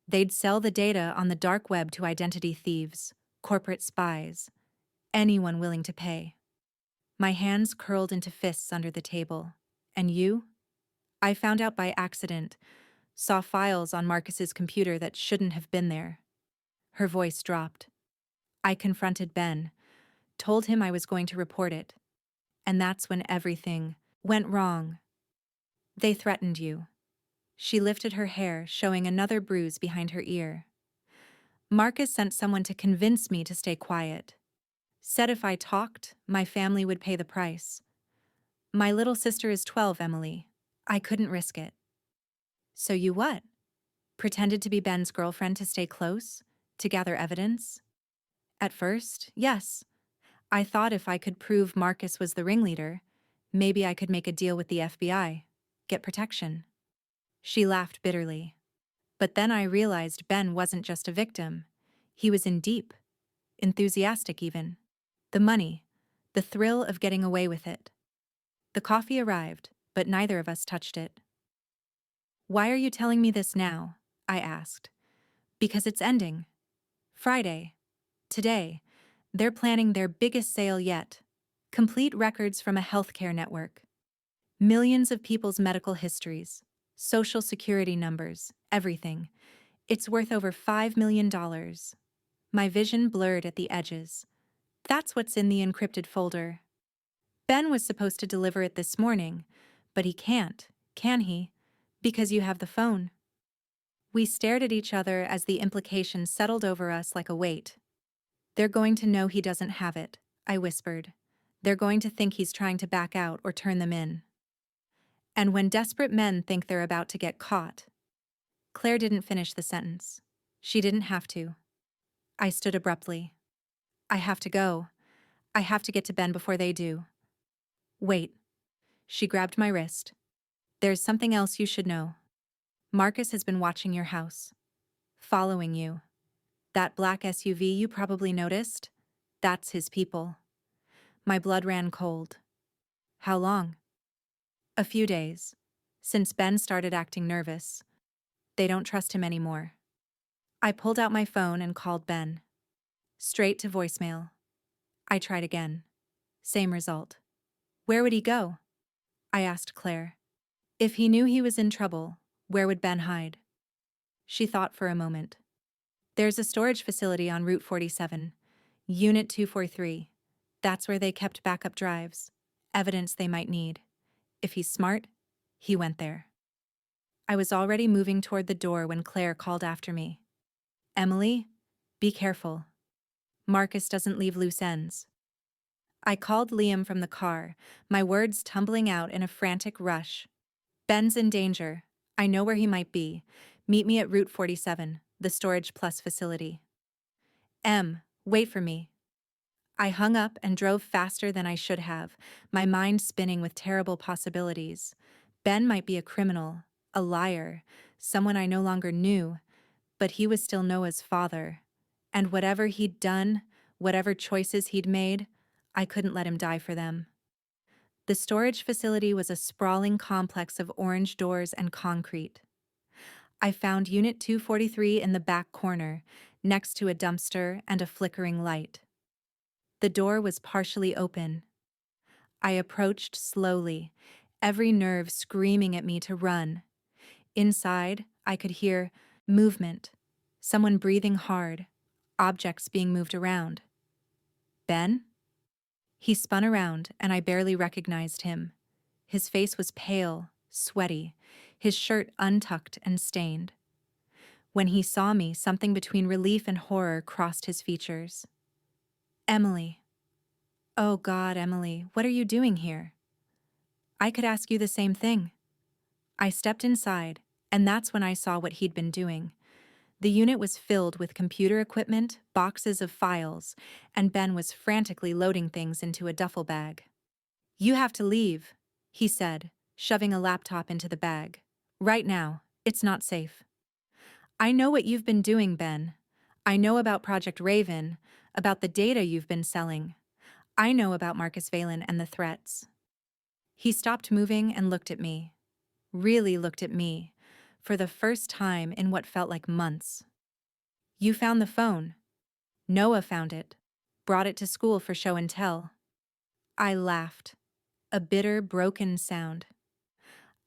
They'd sell the data on the dark web to identity thieves, corporate spies, anyone willing to pay. My hands curled into fists under the table. And you? I found out by accident, saw files on Marcus's computer that shouldn't have been there. Her voice dropped. I confronted Ben, told him I was going to report it. And that's when everything went wrong. They threatened you. She lifted her hair, showing another bruise behind her ear. Marcus sent someone to convince me to stay quiet. Said if I talked, my family would pay the price. My little sister is 12, Emily. I couldn't risk it. So you what? Pretended to be Ben's girlfriend to stay close? To gather evidence? At first, yes. I thought if I could prove Marcus was the ringleader, maybe I could make a deal with the FBI, get protection. She laughed bitterly. But then I realized Ben wasn't just a victim. He was in deep, enthusiastic even. The money, the thrill of getting away with it. The coffee arrived, but neither of us touched it. Why are you telling me this now? I asked. Because it's ending. Friday. Today. They're planning their biggest sale yet. Complete records from a healthcare network. Millions of people's medical histories, social security numbers, everything. It's worth over $5 million. My vision blurred at the edges. That's what's in the encrypted folder. Ben was supposed to deliver it this morning, but he can't, can he? Because you have the phone. We stared at each other as the implications settled over us like a weight. They're going to know he doesn't have it, I whispered. They're going to think he's trying to back out or turn them in. And when desperate men think they're about to get caught. Claire didn't finish the sentence. She didn't have to. I stood abruptly. I have to go. I have to get to Ben before they do. Wait. She grabbed my wrist. There's something else you should know. Marcus has been watching your house. Following you. That black SUV you probably noticed? That's his people. My blood ran cold. How long? A few days. Since Ben started acting nervous. They don't trust him anymore. I pulled out my phone and called Ben. Straight to voicemail. I tried again. Same result. Where would he go? I asked Claire. If he knew he was in trouble, where would Ben hide? She thought for a moment. There's a storage facility on Route 47, Unit 243. That's where they kept backup drives, evidence they might need. If he's smart, he went there. I was already moving toward the door when Claire called after me. Emily, be careful. Marcus doesn't leave loose ends. I called Liam from the car, my words tumbling out in a frantic rush. Ben's in danger. I know where he might be. Meet me at Route 47, the Storage Plus facility. Wait for me. I hung up and drove faster than I should have, my mind spinning with terrible possibilities. Ben might be a criminal, a liar, someone I no longer knew, but he was still Noah's father. And whatever he'd done, whatever choices he'd made, I couldn't let him die for them. The storage facility was a sprawling complex of orange doors and concrete. I found Unit 243 in the back corner, next to a dumpster and a flickering light. The door was partially open. I approached slowly, every nerve screaming at me to run. Inside, I could hear movement, someone breathing hard, objects being moved around. Ben? He spun around, and I barely recognized him. His face was pale, sweaty, his shirt untucked and stained. When he saw me, something between relief and horror crossed his features. Emily. Oh God, Emily, what are you doing here? I could ask you the same thing. I stepped inside, and that's when I saw what he'd been doing. The unit was filled with computer equipment, boxes of files, and Ben was frantically loading things into a duffel bag. You have to leave, he said, shoving a laptop into the bag. Right now, it's not safe. I know what you've been doing, Ben. I know about Project Raven, about the data you've been selling. I know about Marcus Valen and the threats. He stopped moving and looked at me. Really looked at me, for the first time in what felt like months. You found the phone. Noah found it, brought it to school for show and tell. I laughed, a bitter, broken sound.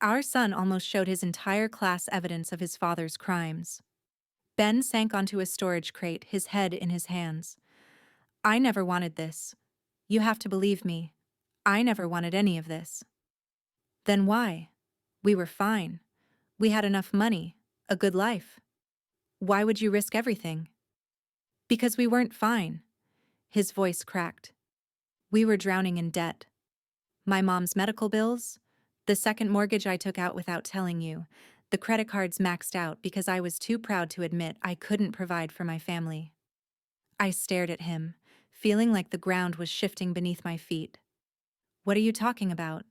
Our son almost showed his entire class evidence of his father's crimes. Ben sank onto a storage crate, his head in his hands. I never wanted this. You have to believe me. I never wanted any of this. Then why? We were fine. We had enough money, a good life. Why would you risk everything? Because we weren't fine. His voice cracked. We were drowning in debt. My mom's medical bills, the second mortgage I took out without telling you, the credit cards maxed out because I was too proud to admit I couldn't provide for my family. I stared at him, feeling like the ground was shifting beneath my feet. What are you talking about?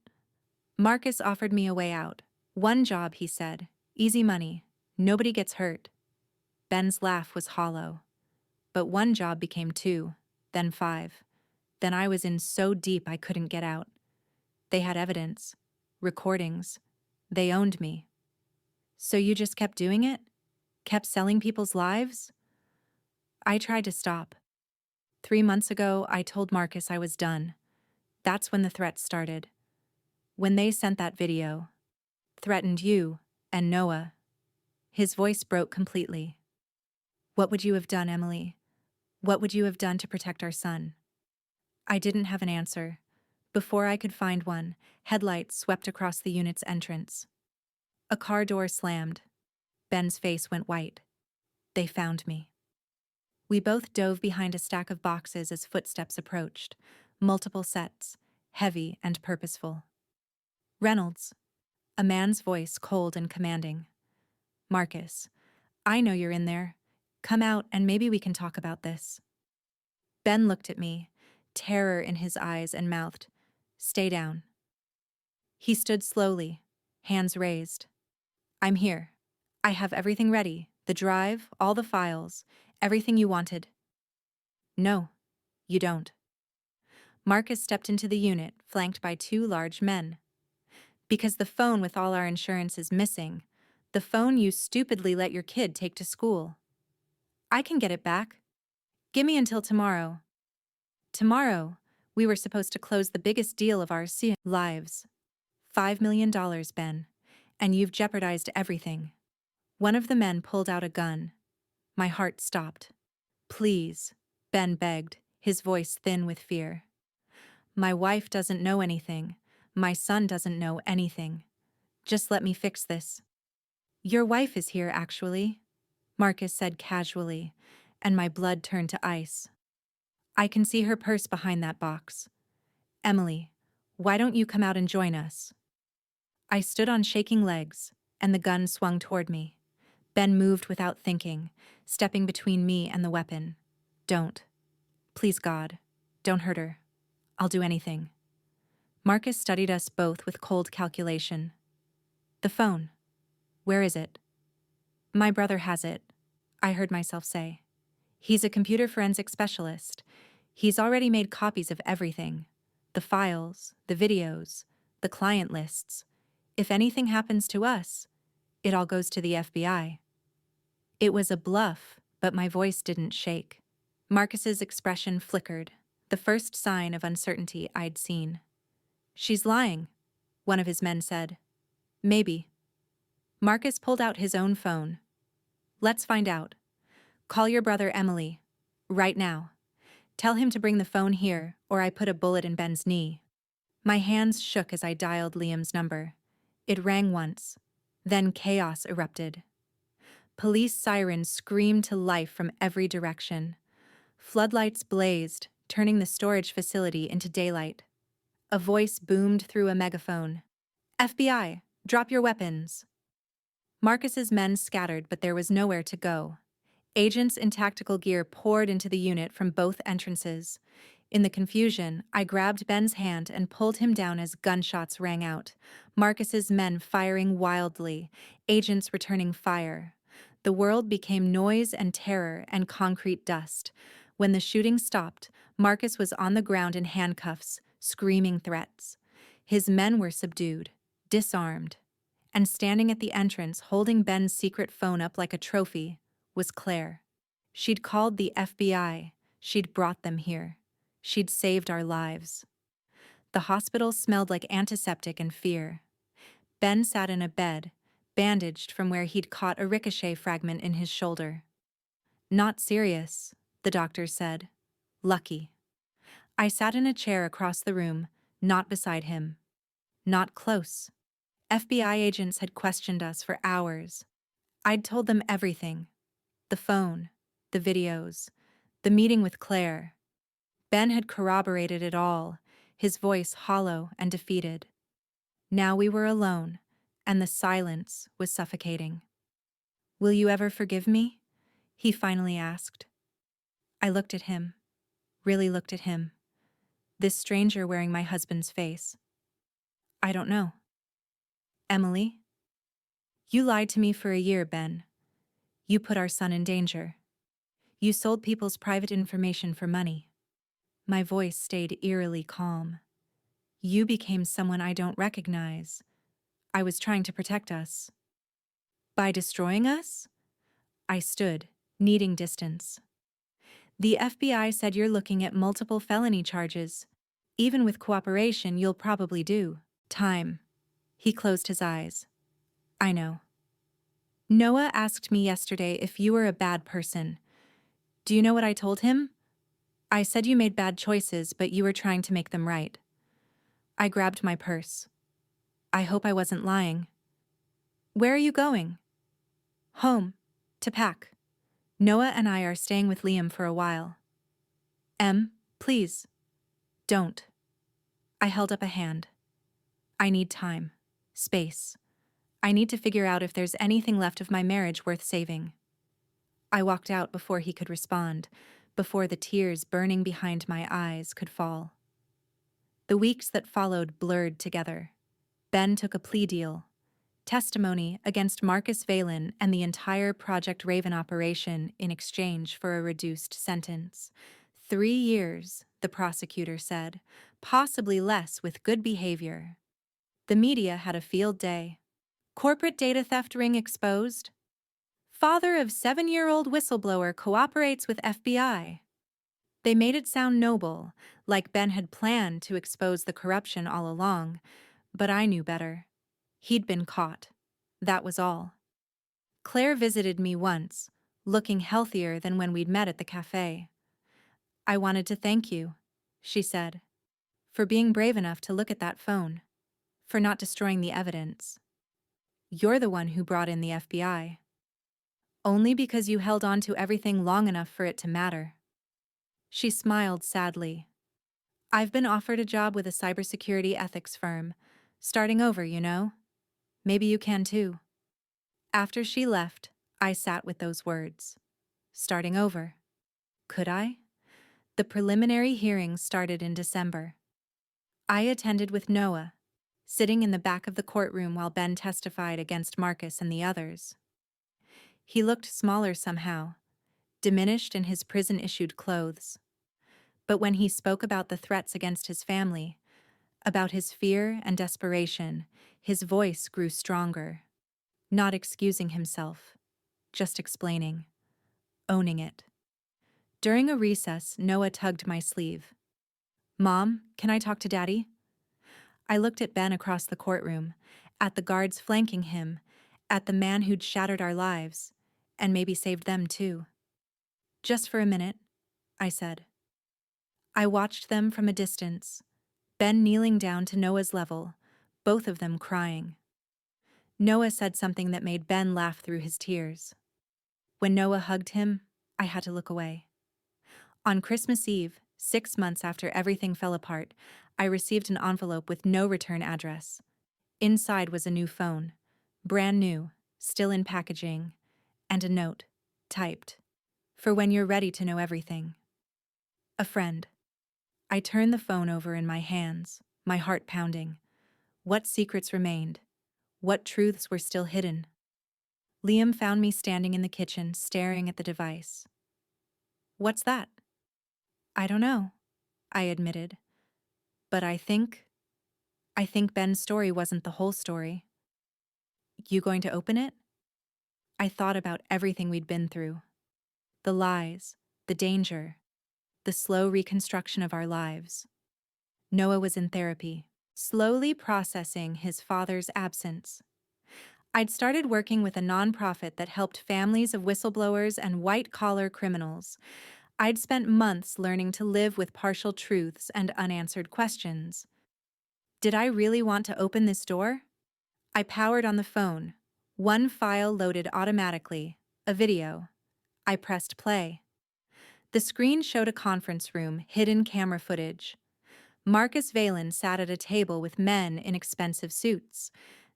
Marcus offered me a way out. One job, he said. Easy money. Nobody gets hurt. Ben's laugh was hollow. But one job became 2, then 5. Then I was in so deep I couldn't get out. They had evidence, recordings. They owned me. So you just kept doing it? Kept selling people's lives? I tried to stop. 3 months ago, I told Marcus I was done. That's when the threats started. When they sent that video. Threatened you and Noah. His voice broke completely. What would you have done, Emily? What would you have done to protect our son? I didn't have an answer. Before I could find one, headlights swept across the unit's entrance. A car door slammed. Ben's face went white. They found me. We both dove behind a stack of boxes as footsteps approached, multiple sets, heavy and purposeful. Reynolds. A man's voice cold and commanding. Marcus, I know you're in there. Come out and maybe we can talk about this. Ben looked at me, terror in his eyes, and mouthed, Stay down. He stood slowly, hands raised. I'm here. I have everything ready, the drive, all the files, everything you wanted. No, you don't. Marcus stepped into the unit, flanked by 2 large men. Because the phone with all our insurance is missing, the phone you stupidly let your kid take to school. I can get it back. Give me until tomorrow. Tomorrow, we were supposed to close the biggest deal of our lives. $5 million, Ben. And you've jeopardized everything. One of the men pulled out a gun. My heart stopped. Please, Ben begged, his voice thin with fear. My wife doesn't know anything. My son doesn't know anything. Just let me fix this. Your wife is here, actually, Marcus said casually, and my blood turned to ice. I can see her purse behind that box. Emily, why don't you come out and join us? I stood on shaking legs, and the gun swung toward me. Ben moved without thinking, stepping between me and the weapon. Don't. Please, God. Don't hurt her. I'll do anything. Marcus studied us both with cold calculation. The phone. Where is it? My brother has it, I heard myself say. He's a computer forensic specialist. He's already made copies of everything. The files, the videos, the client lists. If anything happens to us, it all goes to the FBI. It was a bluff, but my voice didn't shake. Marcus's expression flickered, the first sign of uncertainty I'd seen. She's lying, one of his men said. Maybe. Marcus pulled out his own phone. Let's find out. Call your brother Emily. Right now. Tell him to bring the phone here, or I put a bullet in Ben's knee. My hands shook as I dialed Liam's number. It rang once. Then chaos erupted. Police sirens screamed to life from every direction. Floodlights blazed, turning the storage facility into daylight. A voice boomed through a megaphone. FBI, drop your weapons. Marcus's men scattered, but there was nowhere to go. Agents in tactical gear poured into the unit from both entrances. In the confusion, I grabbed Ben's hand and pulled him down as gunshots rang out. Marcus's men firing wildly, agents returning fire. The world became noise and terror and concrete dust. When the shooting stopped, Marcus was on the ground in handcuffs, screaming threats. His men were subdued, disarmed. And standing at the entrance, holding Ben's secret phone up like a trophy, was Claire. She'd called the FBI. She'd brought them here. She'd saved our lives. The hospital smelled like antiseptic and fear. Ben sat in a bed, bandaged from where he'd caught a ricochet fragment in his shoulder. Not serious, the doctor said. Lucky. I sat in a chair across the room, not beside him. Not close. FBI agents had questioned us for hours. I'd told them everything. The phone, the videos, the meeting with Claire. Ben had corroborated it all, his voice hollow and defeated. Now we were alone, and the silence was suffocating. Will you ever forgive me? He finally asked. I looked at him, really looked at him. This stranger wearing my husband's face. I don't know. Emily? You lied to me for a year, Ben. You put our son in danger. You sold people's private information for money. My voice stayed eerily calm. You became someone I don't recognize. I was trying to protect us. By destroying us? I stood, needing distance. The FBI said you're looking at multiple felony charges. Even with cooperation, you'll probably do time. He closed his eyes. I know. Noah asked me yesterday if you were a bad person. Do you know what I told him? I said you made bad choices, but you were trying to make them right. I grabbed my purse. I hope I wasn't lying. Where are you going? Home. To pack. Noah and I are staying with Liam for a while. Please. Don't. I held up a hand. I need time. Space. I need to figure out if there's anything left of my marriage worth saving. I walked out before he could respond, before the tears burning behind my eyes could fall. The weeks that followed blurred together. Ben took a plea deal. Testimony against Marcus Valen and the entire Project Raven operation in exchange for a reduced sentence. 3 years, the prosecutor said, possibly less with good behavior. The media had a field day. Corporate data theft ring exposed. Father of 7-year-old whistleblower cooperates with FBI. They made it sound noble, like Ben had planned to expose the corruption all along, but I knew better. He'd been caught. That was all. Claire visited me once, looking healthier than when we'd met at the cafe. I wanted to thank you, she said, for being brave enough to look at that phone. For not destroying the evidence. You're the one who brought in the FBI. Only because you held on to everything long enough for it to matter. She smiled sadly. I've been offered a job with a cybersecurity ethics firm. Starting over, you know? Maybe you can too. After she left, I sat with those words. Starting over. Could I? The preliminary hearings started in December. I attended with Noah, sitting in the back of the courtroom while Ben testified against Marcus and the others. He looked smaller somehow, diminished in his prison-issued clothes. But when he spoke about the threats against his family, about his fear and desperation, his voice grew stronger. Not excusing himself, just explaining, owning it. During a recess, Noah tugged my sleeve. Mom, can I talk to Daddy? I looked at Ben across the courtroom, at the guards flanking him, at the man who'd shattered our lives, and maybe saved them too. Just for a minute, I said. I watched them from a distance, Ben kneeling down to Noah's level, both of them crying. Noah said something that made Ben laugh through his tears. When Noah hugged him, I had to look away. On Christmas Eve, 6 months after everything fell apart, I received an envelope with no return address. Inside was a new phone, brand new, still in packaging, and a note, typed, for when you're ready to know everything. A friend. I turned the phone over in my hands, my heart pounding. What secrets remained? What truths were still hidden? Liam found me standing in the kitchen, staring at the device. What's that? I don't know, I admitted. But I think Ben's story wasn't the whole story. You going to open it? I thought about everything we'd been through. The lies, the danger, the slow reconstruction of our lives. Noah was in therapy, slowly processing his father's absence. I'd started working with a nonprofit that helped families of whistleblowers and white-collar criminals. I'd spent months learning to live with partial truths and unanswered questions. Did I really want to open this door? I powered on the phone. One file loaded automatically, a video. I pressed play. The screen showed a conference room, hidden camera footage. Marcus Valen sat at a table with men in expensive suits.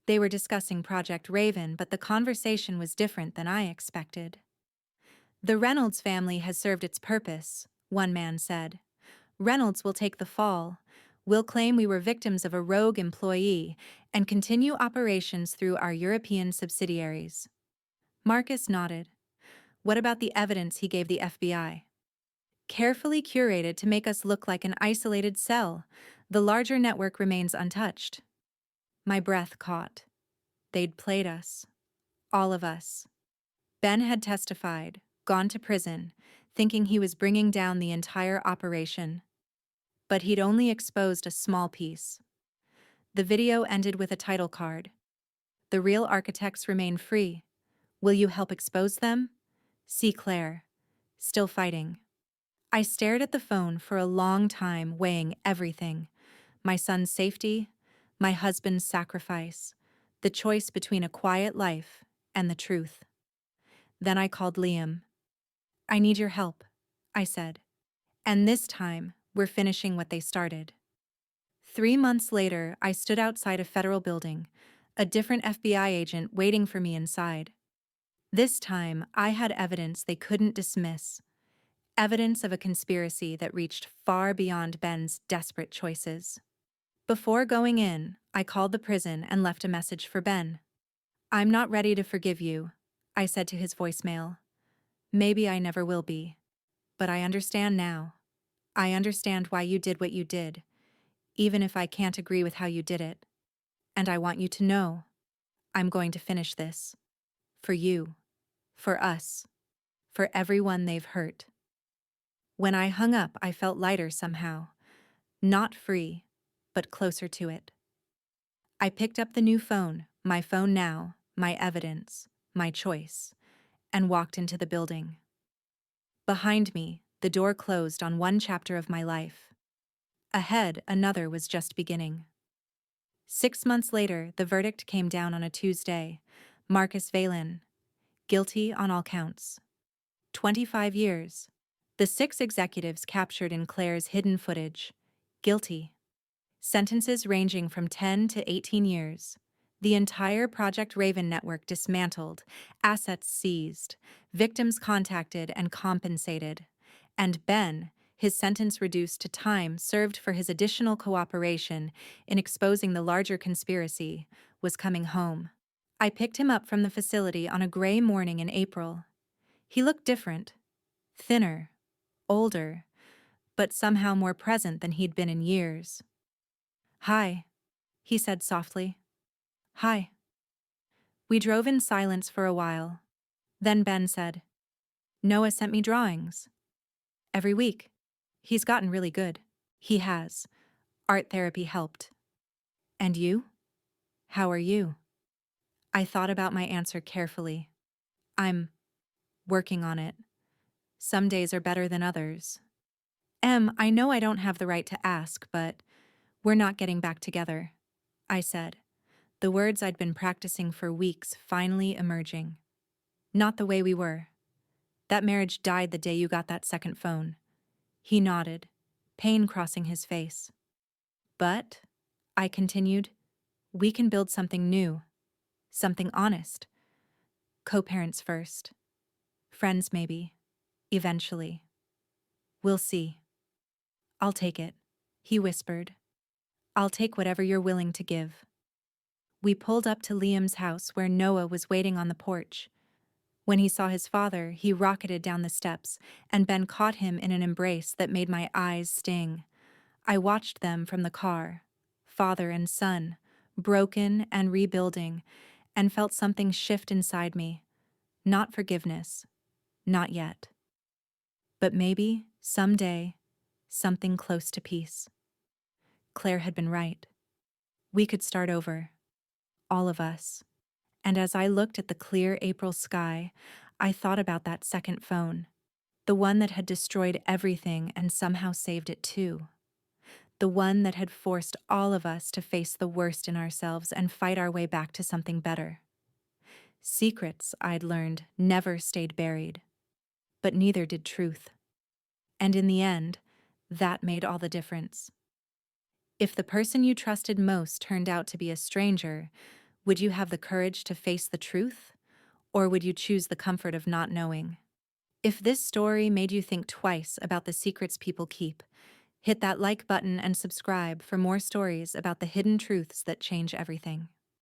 They were discussing Project Raven, but the conversation was different than I expected. The Reynolds family has served its purpose, one man said. Reynolds will take the fall. We'll claim we were victims of a rogue employee and continue operations through our European subsidiaries. Marcus nodded. What about the evidence he gave the FBI? Carefully curated to make us look like an isolated cell, the larger network remains untouched. My breath caught. They'd played us. All of us. Ben had testified, gone to prison, thinking he was bringing down the entire operation. But he'd only exposed a small piece. The video ended with a title card. The real architects remain free. Will you help expose them? See Claire. Still fighting. I stared at the phone for a long time, weighing everything. My son's safety, my husband's sacrifice, the choice between a quiet life and the truth. Then I called Liam. I need your help, I said. And this time, we're finishing what they started. 3 months later, I stood outside a federal building, a different FBI agent waiting for me inside. This time, I had evidence they couldn't dismiss. Evidence of a conspiracy that reached far beyond Ben's desperate choices. Before going in, I called the prison and left a message for Ben. I'm not ready to forgive you, I said to his voicemail. Maybe I never will be. But I understand now. I understand why you did what you did, even if I can't agree with how you did it. And I want you to know, I'm going to finish this. For you. For us. For everyone they've hurt. When I hung up, I felt lighter somehow. Not free, but closer to it. I picked up the new phone, my phone now, my evidence, my choice, and walked into the building. Behind me, the door closed on one chapter of my life. Ahead, another was just beginning. 6 months later, the verdict came down on a Tuesday. Marcus Valen, guilty on all counts. 25 years. The 6 executives captured in Claire's hidden footage. Guilty. Sentences ranging from 10 to 18 years. The entire Project Raven network dismantled, assets seized, victims contacted and compensated. And Ben, his sentence reduced to time served for his additional cooperation in exposing the larger conspiracy, was coming home. I picked him up from the facility on a gray morning in April. He looked different. Thinner. Older. But somehow more present than he'd been in years. "Hi," he said softly. "Hi." We drove in silence for a while. Then Ben said, "Noah sent me drawings. Every week. He's gotten really good." "He has. Art therapy helped." "And you? How are you?" I thought about my answer carefully. "I'm working on it. Some days are better than others." I know I don't have the right to ask, but we're not getting back together," I said, the words I'd been practicing for weeks finally emerging. "Not the way we were. That marriage died the day you got that second phone." He nodded, pain crossing his face. "But," I continued, "we can build something new. Something honest. Co-parents first. Friends maybe. Eventually. We'll see." "I'll take it," he whispered. "I'll take whatever you're willing to give." We pulled up to Liam's house where Noah was waiting on the porch. When he saw his father, he rocketed down the steps, and Ben caught him in an embrace that made my eyes sting. I watched them from the car, father and son, broken and rebuilding, and felt something shift inside me. Not forgiveness. Not yet. But maybe, someday, something close to peace. Claire had been right. We could start over. All of us. And as I looked at the clear April sky, I thought about that second phone. The one that had destroyed everything and somehow saved it too. The one that had forced all of us to face the worst in ourselves and fight our way back to something better. Secrets, I'd learned, never stayed buried. But neither did truth. And in the end, that made all the difference. If the person you trusted most turned out to be a stranger, would you have the courage to face the truth? Or would you choose the comfort of not knowing? If this story made you think twice about the secrets people keep, hit that like button and subscribe for more stories about the hidden truths that change everything.